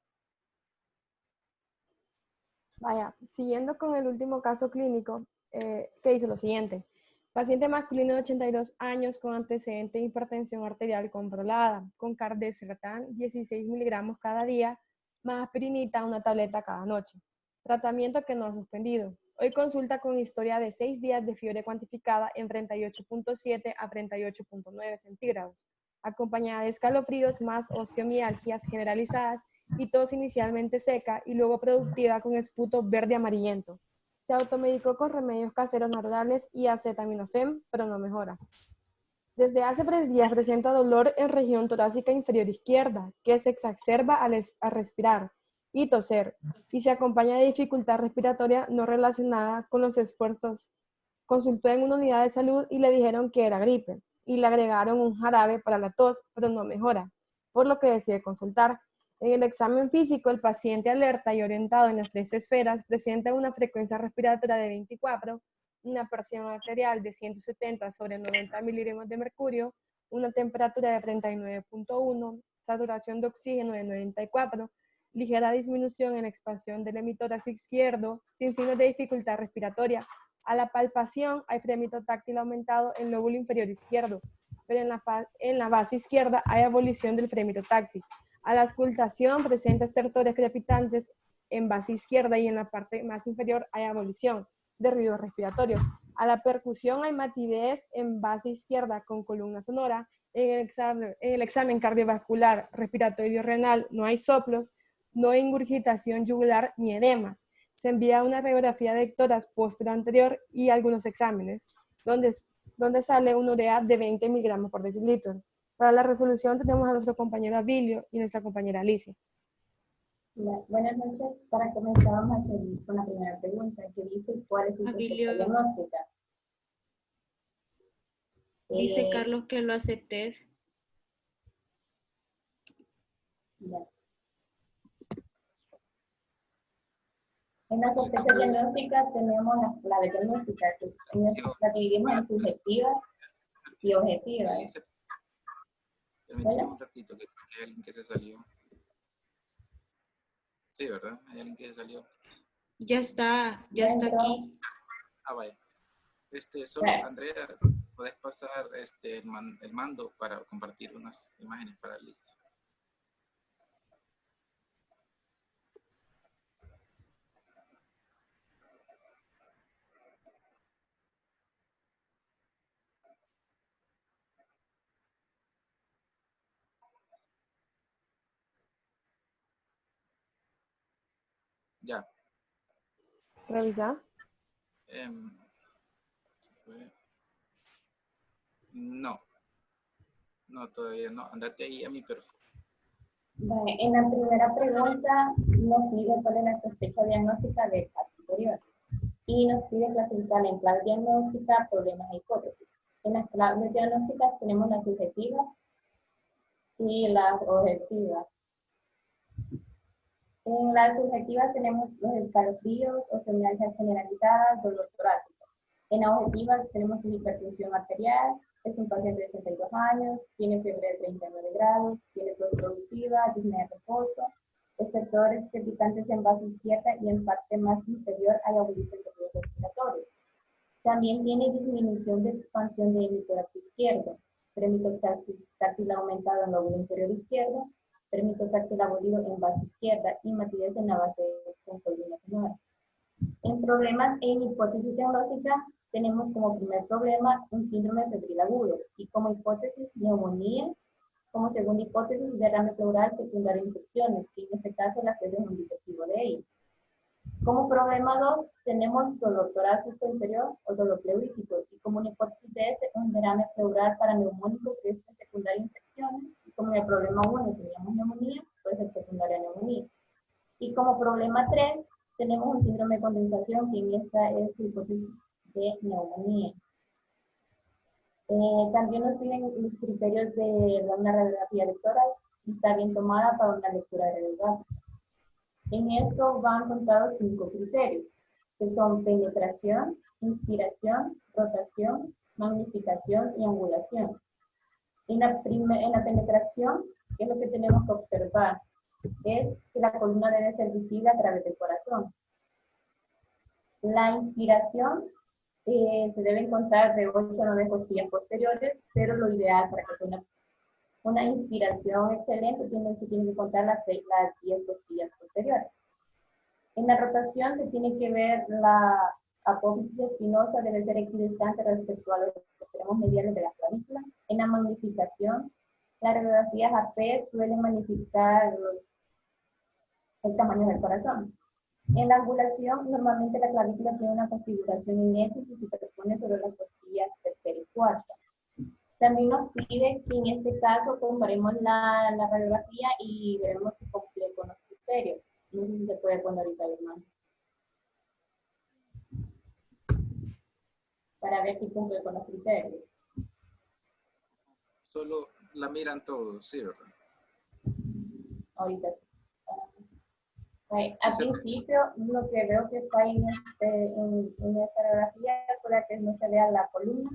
Vaya, siguiendo con el último caso clínico, que dice lo siguiente. Paciente masculino de 82 años con antecedente de hipertensión arterial controlada, con cardesertán 16 miligramos cada día, más aspirinita, una tableta cada noche. Tratamiento que no ha suspendido. Hoy consulta con historia de 6 días de fiebre cuantificada en 38.7 a 38.9 centígrados, acompañada de escalofríos más osteomialgias generalizadas y tos inicialmente seca y luego productiva con esputo verde amarillento. Se automedicó con remedios caseros naturales y acetaminofén, pero no mejora. Desde hace 3 días presenta dolor en región torácica inferior izquierda, que se exacerba al respirar y toser, y se acompaña de dificultad respiratoria no relacionada con los esfuerzos. Consultó en una unidad de salud y le dijeron que era gripe, y le agregaron un jarabe para la tos, pero no mejora, por lo que decide consultar. En el examen físico, el paciente alerta y orientado en las 3 esferas presenta una frecuencia respiratoria de 24, una presión arterial de 170 sobre 90 miligramos de mercurio, una temperatura de 39.1, saturación de oxígeno de 94, ligera disminución en la expansión del hemitórax izquierdo, sin signos de dificultad respiratoria. A la palpación hay fremito táctil aumentado en el lóbulo inferior izquierdo, pero en la base izquierda hay abolición del fremito táctil. A la auscultación presenta estertores crepitantes en base izquierda y en la parte más inferior hay abolición de ruidos respiratorios. A la percusión hay matidez en base izquierda con columna sonora. En el examen cardiovascular respiratorio renal no hay soplos, no hay ingurgitación yugular ni edemas. Se envía una radiografía de ectoras posterior anterior y algunos exámenes, donde sale una urea de 20 miligramos por decilitro. Para la resolución tenemos a nuestro compañero Abilio y nuestra compañera Alicia. Buenas noches. Para comenzar vamos a seguir con la primera pregunta que dice ¿cuál es su sospecha diagnóstica? Dice Carlos que lo aceptes. Ya. En la sospecha diagnóstica tenemos la diagnóstica, que la dividimos en subjetivas y objetivas. Permítame un ratito, que hay alguien que se salió. Sí, ¿verdad? Hay alguien que se salió. Ya está aquí. Ah, vaya. Solo, Andrea, ¿puedes pasar el mando para compartir unas imágenes para la lista? Ya. ¿Revisa? No, todavía no. Andate ahí a mi perfil. Vale, en la primera pregunta nos pide cuál es la sospecha diagnóstica del caso anterior y nos pide clasificar en clave diagnóstica, problemas e hipótesis. En las claves diagnósticas tenemos las subjetivas y las objetivas. En las subjetivas tenemos los escalofríos, osteomialgias generalizadas, dolor torácico. En las objetivas tenemos hipertensión arterial, es un paciente de 82 años, tiene fiebre de 39 grados, tiene tos productiva, disnea de reposo, estertores crepitantes en base izquierda y en parte más inferior hay abolición de ruidos respiratorios. También tiene disminución de expansión del hemitórax izquierdo, fremito táctil aumentado en el lóbulo inferior izquierdo, fremito táctil abolido en base izquierda y matidez en la base con columna sonora. En problemas en hipótesis diagnóstica tenemos como primer problema un síndrome febril agudo y como hipótesis neumonía, como segunda hipótesis derrame pleural secundario a infecciones, que en este caso la fiebre es un digestivo de ello. Como problema 2 tenemos dolor torácico inferior o dolor pleurítico y como una hipótesis de este un derrame pleural paraneumónico que es secundario a infecciones y como en el problema 1 teníamos neumonía, puede ser secundaria a neumonía. Y como problema 3 tenemos un síndrome de condensación que en esta es la hipótesis de neumonía. También nos piden los criterios de una radiografía electoral y está bien tomada para una lectura radiográfica. En esto van contados 5 criterios. que son penetración, inspiración, rotación, magnificación y angulación. En la penetración, ¿qué es lo que tenemos que observar? Es que la columna debe ser visible a través del corazón. La inspiración se debe encontrar de 8 a 9 costillas posteriores, pero lo ideal para que sea una inspiración excelente se tiene que contar las 10 costillas posteriores. En la rotación se tiene que ver la apófisis espinosa debe ser equidistante respecto a los extremos mediales de las clavículas. En la magnificación, las radiografías AP suelen magnificar el tamaño del corazón. En la angulación, normalmente la clavícula tiene una configuración inédita y se superpone sobre las costillas tercera y cuarta. También nos pide que en este caso comparemos la radiografía y veremos si cumple con los criterios. No sé si se puede poner ahorita la imagen. Para ver si cumple con los criterios. Solo la miran todos, sí, ¿verdad? Ahorita. Al principio, lo que veo que está en esta radiografía puede que no se vea la columna,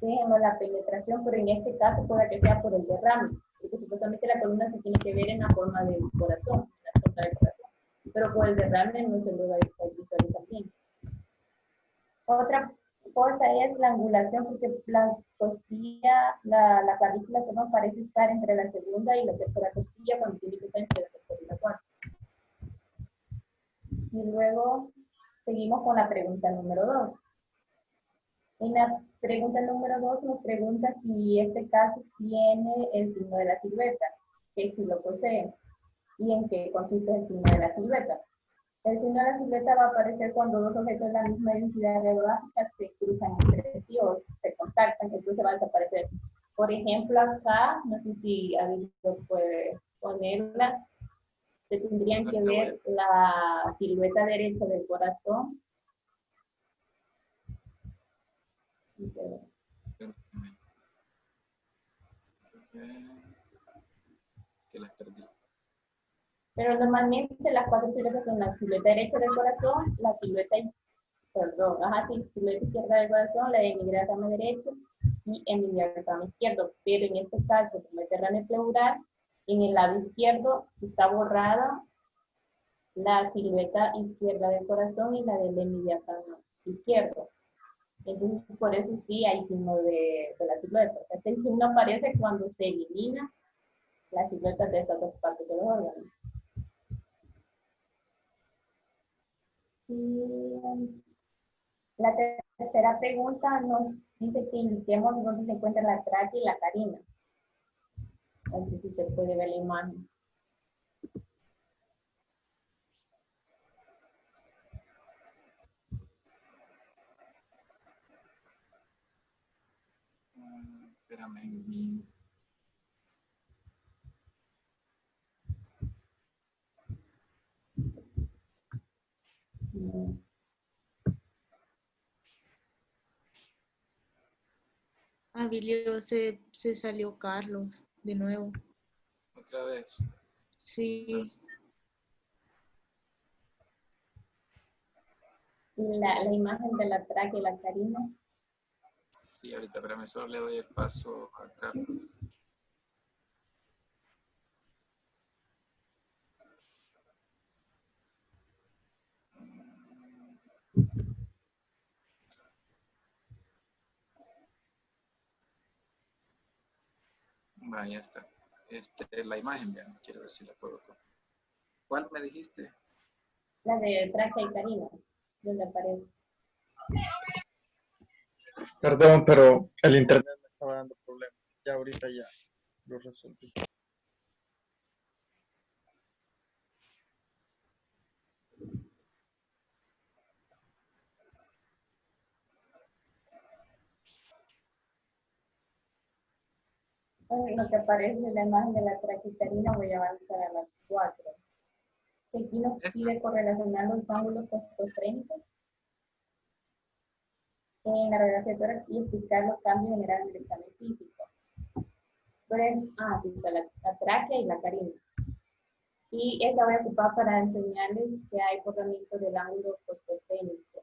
déjenlo la penetración, pero en este caso puede que sea por el derrame, porque supuestamente la columna se tiene que ver en la forma del corazón, en la sombra del corazón, pero por el derrame no se logra visualizar bien. Otra cosa es la angulación, porque la costilla, la clavícula no parece estar entre la segunda y la tercera costilla, cuando tiene que estar entre la tercera y la cuarta. Y luego seguimos con la pregunta número 2. En la pregunta número 2 nos pregunta si este caso tiene el signo de la silueta, que si lo posee, y en qué consiste el signo de la silueta. El signo de la silueta va a aparecer cuando dos objetos de la misma densidad geográfica se cruzan entre sí o se contactan, entonces va a desaparecer. Por ejemplo, acá, no sé si alguien puede ponerla, se tendrían que ver la silueta derecha del corazón. Que las perdí. Pero normalmente las 4 siluetas son la silueta derecha del corazón, la silueta, silueta izquierda del corazón, la hemidiafragma derecho y hemidiafragma izquierdo. Pero en este caso, como el derrame pleural, en el lado izquierdo está borrada la silueta izquierda del corazón y la del hemidiafragma izquierdo. Entonces, por eso sí hay signo de la silueta. O sea, este signo aparece cuando se elimina la silueta de estas dos partes de los órganos. Y la tercera pregunta nos dice que indiquemos dónde se encuentra la tráquea y la carina. Así si se puede ver la imagen. Espérame. Abilio, se salió Carlos de nuevo. Otra vez. Sí. La imagen de la tráquea y la carina. Sí, ahorita, espérame, solo le doy el paso a Carlos. Va, ya está. La imagen, vean, quiero ver si la puedo copiar. ¿Cuál me dijiste? La de tráquea y carina, donde aparece. Perdón, pero el internet me estaba dando problemas. Ya ahorita ya lo resolví. Lo que aparece en la imagen de la tráquea y carina, voy a avanzar a las 4. Aquí nos pide correlacionar los ángulos costofrénicos en la radiografía de tórax y explicar los cambios generales del examen físico. La tráquea y la carina. Y esta voy a ocupar para enseñarles que hay borramiento del ángulo costofrénico.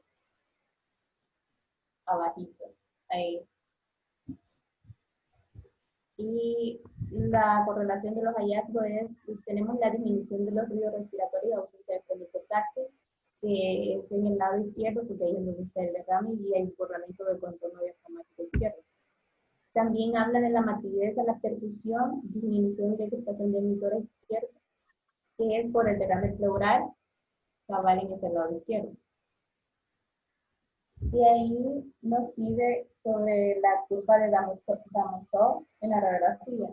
abajito. Ahí. Y la correlación de los hallazgos es, tenemos la disminución de los ruidos respiratorios, ausencia de policotáctil, que es en el lado izquierdo, porque ahí es donde está el derrame y el borramiento del contorno diafragmático izquierdo. También habla de la matidez a la percusión, disminución de gestación de emisores izquierdos, que es por el derrame pleural, cabal en ese lado izquierdo. Y ahí nos pide sobre la curva de Damoso en la radiografía,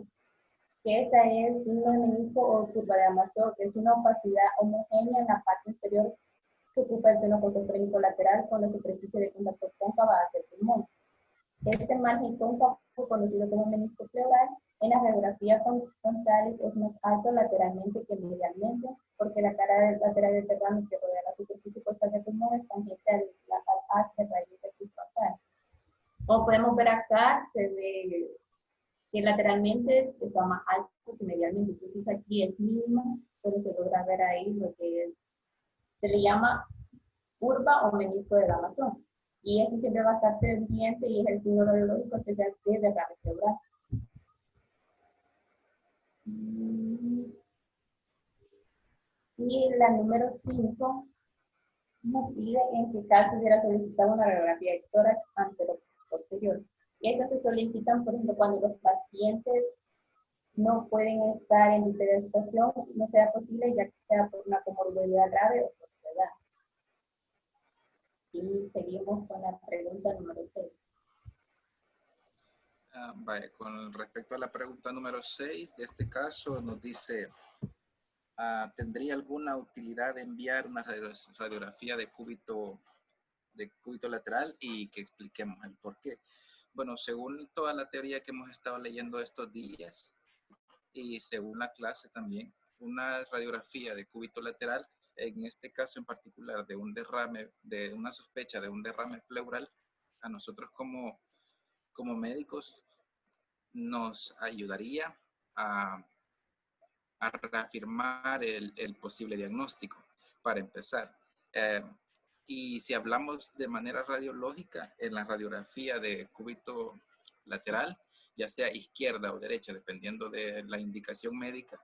que esta es signo de menisco o curva de Damoso, que es una opacidad homogénea en la parte inferior que ocupa el seno cosofrénico lateral con la superficie de contacto cóncava hacia el pulmón. Este margen cóncavo, conocido como menisco pleural, en las radiografías frontales es más alto lateralmente que medialmente, porque la cara lateral del derrame que rodea la superficie costal del pulmón es tangente al haz de raíz del frontal. Como podemos ver acá, se ve que lateralmente está más alto que medialmente. Entonces aquí es mínimo, pero se logra ver ahí lo que es, se le llama curva o menisco de Damasón. Y este siempre va a estar pendiente y es el signo radiológico especial de derrame pleural. Y la número 5 nos pide en qué caso hubiera solicitado una radiografía de tórax anteroposterior. Y estas se solicitan, por ejemplo, cuando los pacientes no pueden estar en diferenciación, no sea posible, ya que sea por una comorbilidad grave o por edad. Y seguimos con la pregunta número 6. Vaya, con respecto a la pregunta número 6, de este caso nos dice, ¿tendría alguna utilidad enviar una radiografía de cúbito lateral? Y que expliquemos el por qué. Bueno, según toda la teoría que hemos estado leyendo estos días y según la clase también, una radiografía de cúbito lateral, en este caso en particular de un derrame, de una sospecha de un derrame pleural, a nosotros como médicos nos ayudaría a reafirmar el posible diagnóstico, para empezar. Y si hablamos de manera radiológica, en la radiografía de cúbito lateral, ya sea izquierda o derecha, dependiendo de la indicación médica,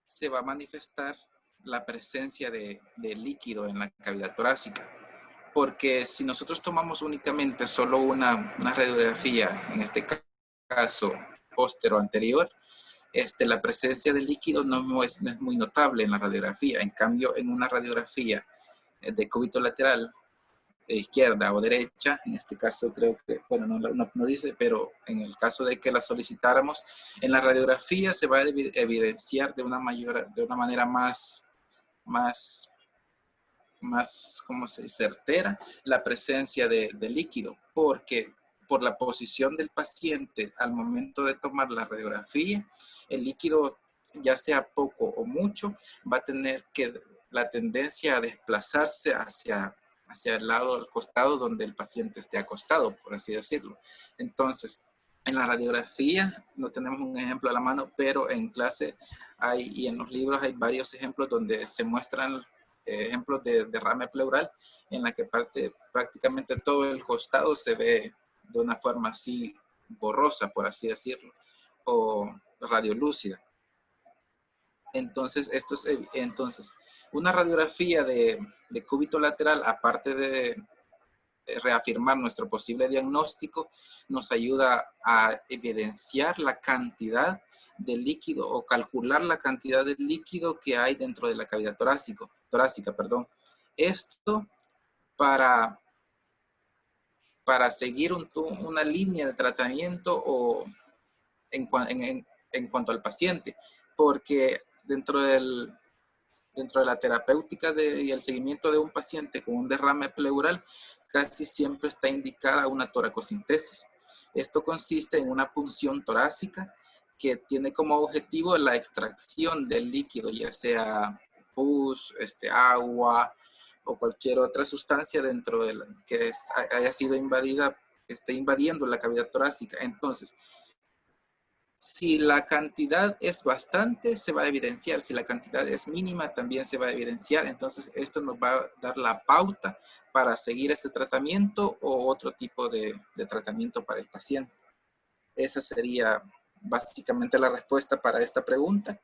se va a manifestar la presencia de líquido en la cavidad torácica. Porque si nosotros tomamos únicamente solo una radiografía, en este caso póstero anterior, la presencia de líquido no es muy notable en la radiografía. En cambio, en una radiografía de cúbito lateral, de izquierda o derecha, en este caso creo que, bueno, no dice, pero en el caso de que la solicitáramos, en la radiografía se va a evidenciar de una manera más ¿cómo se dice?, certera la presencia de líquido, porque por la posición del paciente al momento de tomar la radiografía, el líquido, ya sea poco o mucho, va a tener la tendencia a desplazarse hacia el lado del costado donde el paciente esté acostado, por así decirlo. Entonces, en la radiografía no tenemos un ejemplo a la mano, pero en clase y en los libros hay varios ejemplos donde se muestran ejemplos de derrame pleural en la que prácticamente todo el costado se ve de una forma así borrosa, por así decirlo, o radiolúcida. Entonces, una radiografía de cúbito lateral, aparte de reafirmar nuestro posible diagnóstico, nos ayuda a evidenciar la cantidad de líquido o calcular la cantidad de líquido que hay dentro de la cavidad torácica. Esto para seguir una línea de tratamiento o en cuanto al paciente, porque dentro de la terapéutica y el seguimiento de un paciente con un derrame pleural, casi siempre está indicada una toracosintesis. Esto consiste en una punción torácica que tiene como objetivo la extracción del líquido, ya sea pus, agua o cualquier otra sustancia dentro que haya sido invadida, esté invadiendo la cavidad torácica. Entonces, Si la cantidad es bastante, se va a evidenciar. Si la cantidad es mínima, también se va a evidenciar. Entonces, esto nos va a dar la pauta para seguir este tratamiento o otro tipo de tratamiento para el paciente. Esa sería básicamente la respuesta para esta pregunta.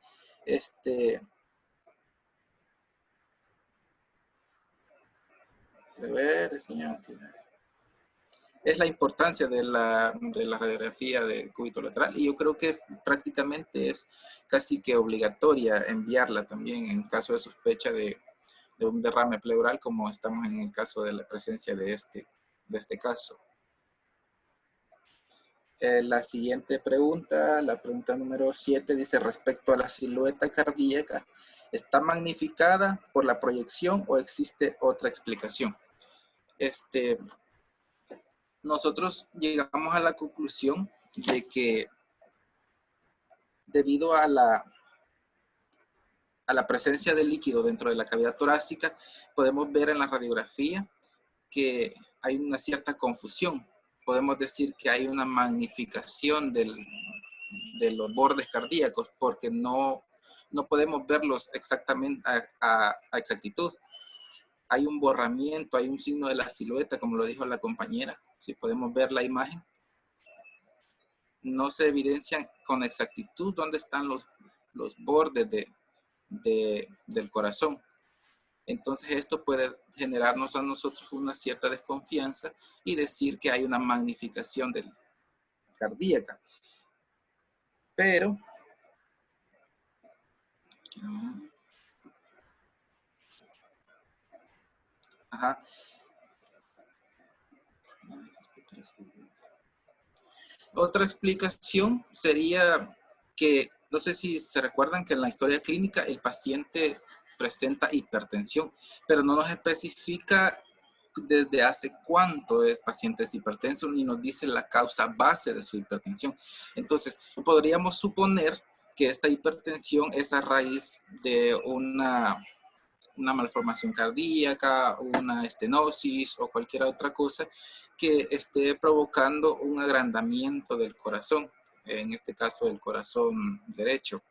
A ver, señor. Es la importancia de la radiografía de cúbito lateral y yo creo que prácticamente es casi que obligatoria enviarla también en caso de sospecha de un derrame pleural, como estamos en el caso de la presencia de este caso. La siguiente pregunta, la pregunta número 7, dice respecto a la silueta cardíaca, ¿está magnificada por la proyección o existe otra explicación? Nosotros llegamos a la conclusión de que debido a la presencia de líquido dentro de la cavidad torácica, podemos ver en la radiografía que hay una cierta confusión. Podemos decir que hay una magnificación de los bordes cardíacos porque no podemos verlos exactamente a exactitud. Hay un borramiento, hay un signo de la silueta, como lo dijo la compañera. Si podemos ver la imagen, no se evidencian con exactitud dónde están los bordes del corazón. Entonces esto puede generarnos a nosotros una cierta desconfianza y decir que hay una magnificación cardíaca. Pero otra explicación sería que, no sé si se recuerdan que en la historia clínica el paciente presenta hipertensión, pero no nos especifica desde hace cuánto es paciente hipertenso ni nos dice la causa base de su hipertensión. Entonces, podríamos suponer que esta hipertensión es a raíz de una malformación cardíaca, una estenosis o cualquier otra cosa que esté provocando un agrandamiento del corazón, en este caso del corazón derecho.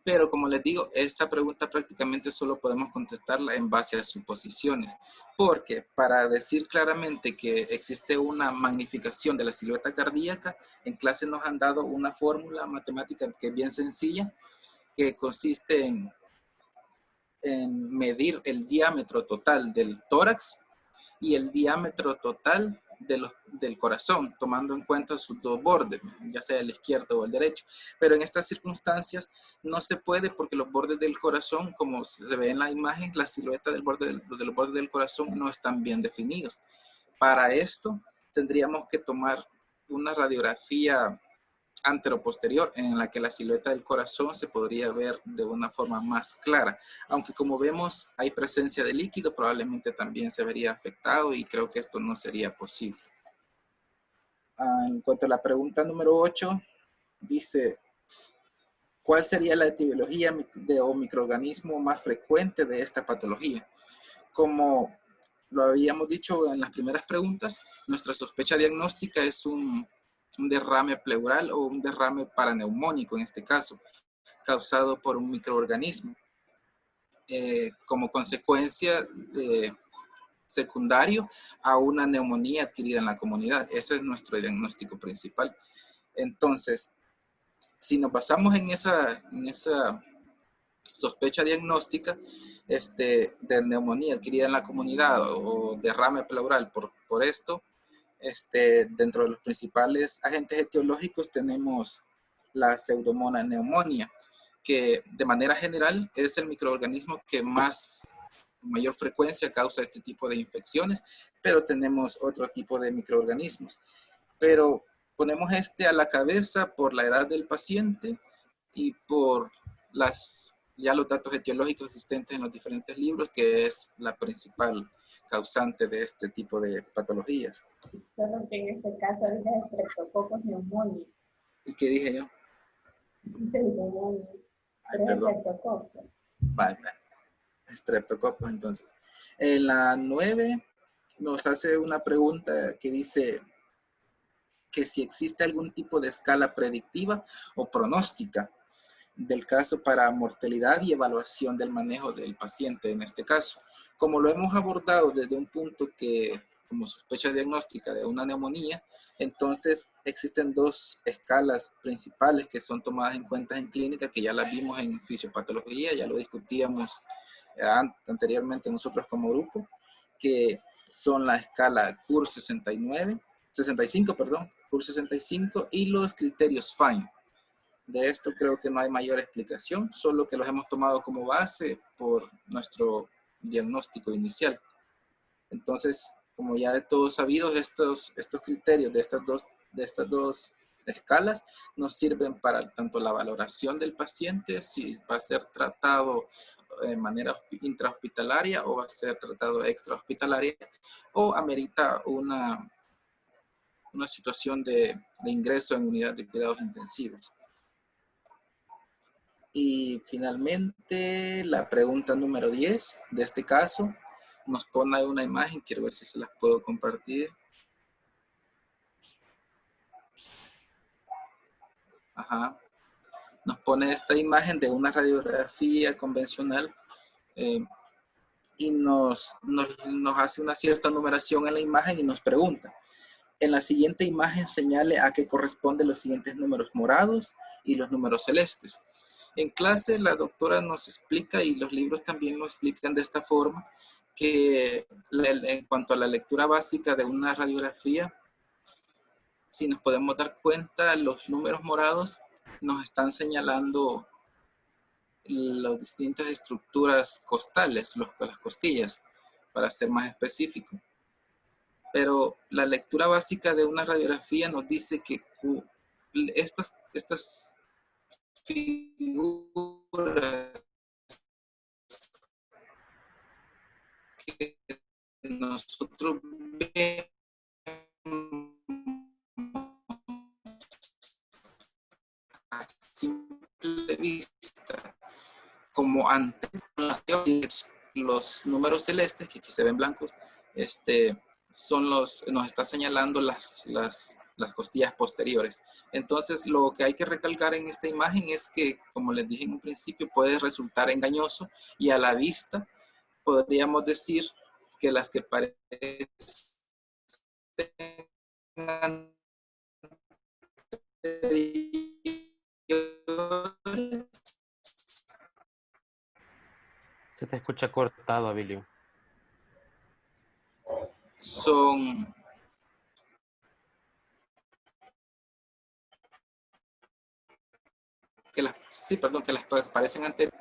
Pero como les digo, esta pregunta prácticamente solo podemos contestarla en base a suposiciones, porque para decir claramente que existe una magnificación de la silueta cardíaca, en clase nos han dado una fórmula matemática que es bien sencilla, que consiste en medir el diámetro total del tórax y el diámetro total del corazón, tomando en cuenta sus dos bordes, ya sea el izquierdo o el derecho. Pero en estas circunstancias no se puede porque los bordes del corazón, como se ve en la imagen, la silueta de los bordes del corazón no están bien definidos. Para esto tendríamos que tomar una radiografía anteroposterior en la que la silueta del corazón se podría ver de una forma más clara. Aunque como vemos hay presencia de líquido, probablemente también se vería afectado y creo que esto no sería posible. En cuanto a la pregunta número 8, dice, ¿cuál sería la etiología o microorganismo más frecuente de esta patología? Como lo habíamos dicho en las primeras preguntas, nuestra sospecha diagnóstica es un derrame pleural o un derrame paraneumónico en este caso, causado por un microorganismo. Como consecuencia secundario a una neumonía adquirida en la comunidad. Ese es nuestro diagnóstico principal. Entonces, si nos basamos en esa sospecha diagnóstica de neumonía adquirida en la comunidad o derrame pleural por esto, dentro de los principales agentes etiológicos tenemos la Pseudomonas pneumoniae, que de manera general es el microorganismo que mayor frecuencia causa este tipo de infecciones, pero tenemos otro tipo de microorganismos. Pero ponemos a la cabeza por la edad del paciente y por los datos etiológicos existentes en los diferentes libros, que es la principal causante de este tipo de patologías. Solo que en este caso es Streptococcus pneumoniae. ¿Y qué dije yo? Pneumonia. Pero es Streptococcus. Vale. Streptococcus, entonces. En la 9 nos hace una pregunta que dice, que si existe algún tipo de escala predictiva o pronóstica del caso para mortalidad y evaluación del manejo del paciente en este caso. Como lo hemos abordado desde un punto que, como sospecha diagnóstica de una neumonía, entonces existen dos escalas principales que son tomadas en cuenta en clínica, que ya las vimos en fisiopatología, ya lo discutíamos anteriormente nosotros como grupo, que son la escala CUR 65, CUR 65 y los criterios FINE. De esto creo que no hay mayor explicación, solo que los hemos tomado como base por nuestro diagnóstico inicial. Entonces, como ya de todos sabidos, estos criterios de estas dos escalas nos sirven para tanto la valoración del paciente, si va a ser tratado de manera intrahospitalaria o va a ser tratado extrahospitalaria, o amerita una situación de ingreso en unidad de cuidados intensivos. Y finalmente, la pregunta número 10 de este caso nos pone una imagen, quiero ver si se las puedo compartir. Ajá. Nos pone esta imagen de una radiografía convencional y nos hace una cierta numeración en la imagen y nos pregunta: en la siguiente imagen señale a qué corresponden los siguientes números morados y los números celestes. En clase la doctora nos explica, y los libros también lo explican de esta forma, que en cuanto a la lectura básica de una radiografía, si nos podemos dar cuenta, los números morados nos están señalando las distintas estructuras costales, las costillas, para ser más específico. Pero la lectura básica de una radiografía nos dice que estas figuras que nosotros vemos a simple vista como antes, los números celestes que aquí se ven blancos, nos está señalando las costillas posteriores. Entonces, lo que hay que recalcar en esta imagen es que, como les dije en un principio, puede resultar engañoso, y a la vista podríamos decir que las que parecen Se te escucha cortado, Abilio. son que las parecen anteriores.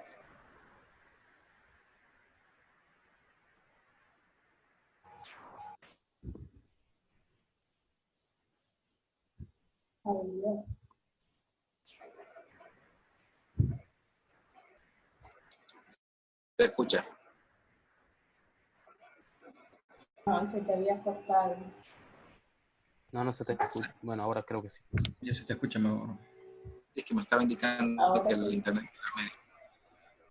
¿Se escucha? No, se te había cortado. No, no se te escucha. Bueno, ahora creo que sí. Ya se te escucha mejor. Es que me estaba indicando Ahora que sí. el internet era medio.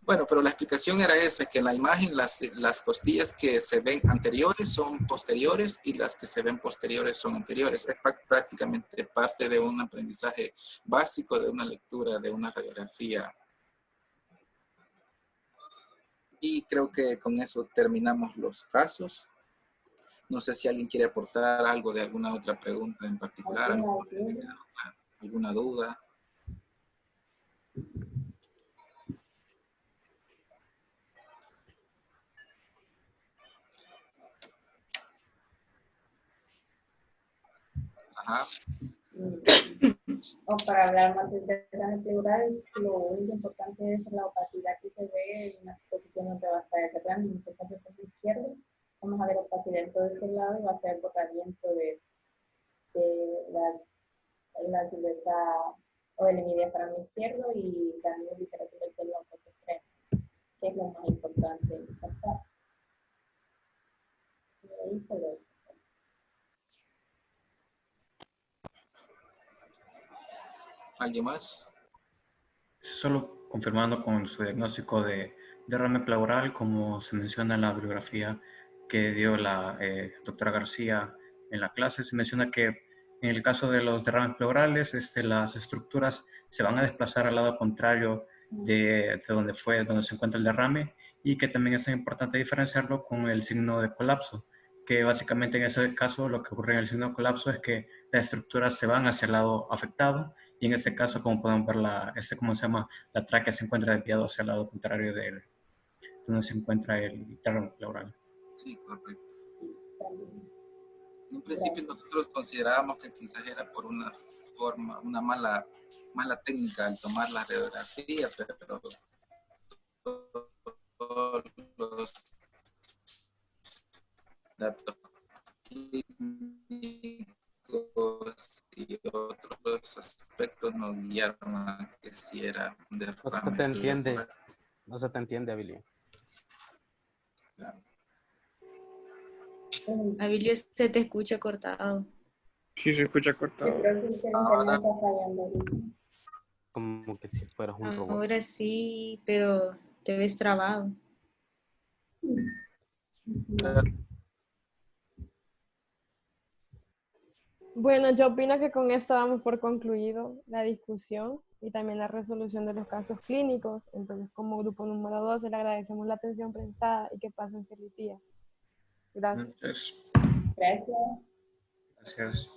Bueno, pero la explicación era esa, que en la imagen las costillas que se ven anteriores son posteriores y las que se ven posteriores son anteriores. Es prácticamente parte de un aprendizaje básico de una lectura de una radiografía. Y creo que con eso terminamos los casos. No sé si alguien quiere aportar algo de alguna otra pregunta en particular, alguna duda. Ajá. O para hablar más del derrame pleural, lo único importante es la opacidad que se ve en la posición donde va a estar el derrame. En este caso es el izquierdo. Vamos a ver opacidad en todo ese lado y va a ser el borramiento de la silueta o el hemidiafragma izquierdo y también literatura del pelo extremo, que es lo más importante en esta parte. Ahí se ve. ¿Alguien más? Solo confirmando con su diagnóstico de derrame pleural, como se menciona en la bibliografía que dio la doctora García en la clase, se menciona que En el caso de los derrames pleurales, las estructuras se van a desplazar al lado contrario de donde se encuentra el derrame, y que también es importante diferenciarlo con el signo de colapso, que básicamente en ese caso lo que ocurre en el signo de colapso es que las estructuras se van hacia el lado afectado, y en este caso, como podemos ver, la tráquea se encuentra desviado hacia el lado contrario de donde se encuentra el derrame pleural. Sí, correcto. En un principio nosotros considerábamos que quizás era por una mala técnica al tomar la radiografía, pero todos los datos clínicos y otros aspectos nos guiaron a que si era un derrame. No se te entiende. No se te entiende, Abilio. Claro. Abilio, se te escucha cortado. Sí, se escucha Yo cortado. creo que el internet está fallando ahorita. Como que si fueras un robot. Ahora sí, pero te ves trabado. Bueno, yo opino que con esto damos por concluido la discusión y también la resolución de los casos clínicos. Entonces, como grupo número 12, le agradecemos la atención prestada y que pasen feliz día. Gracias. Entonces, Gracias. gracias.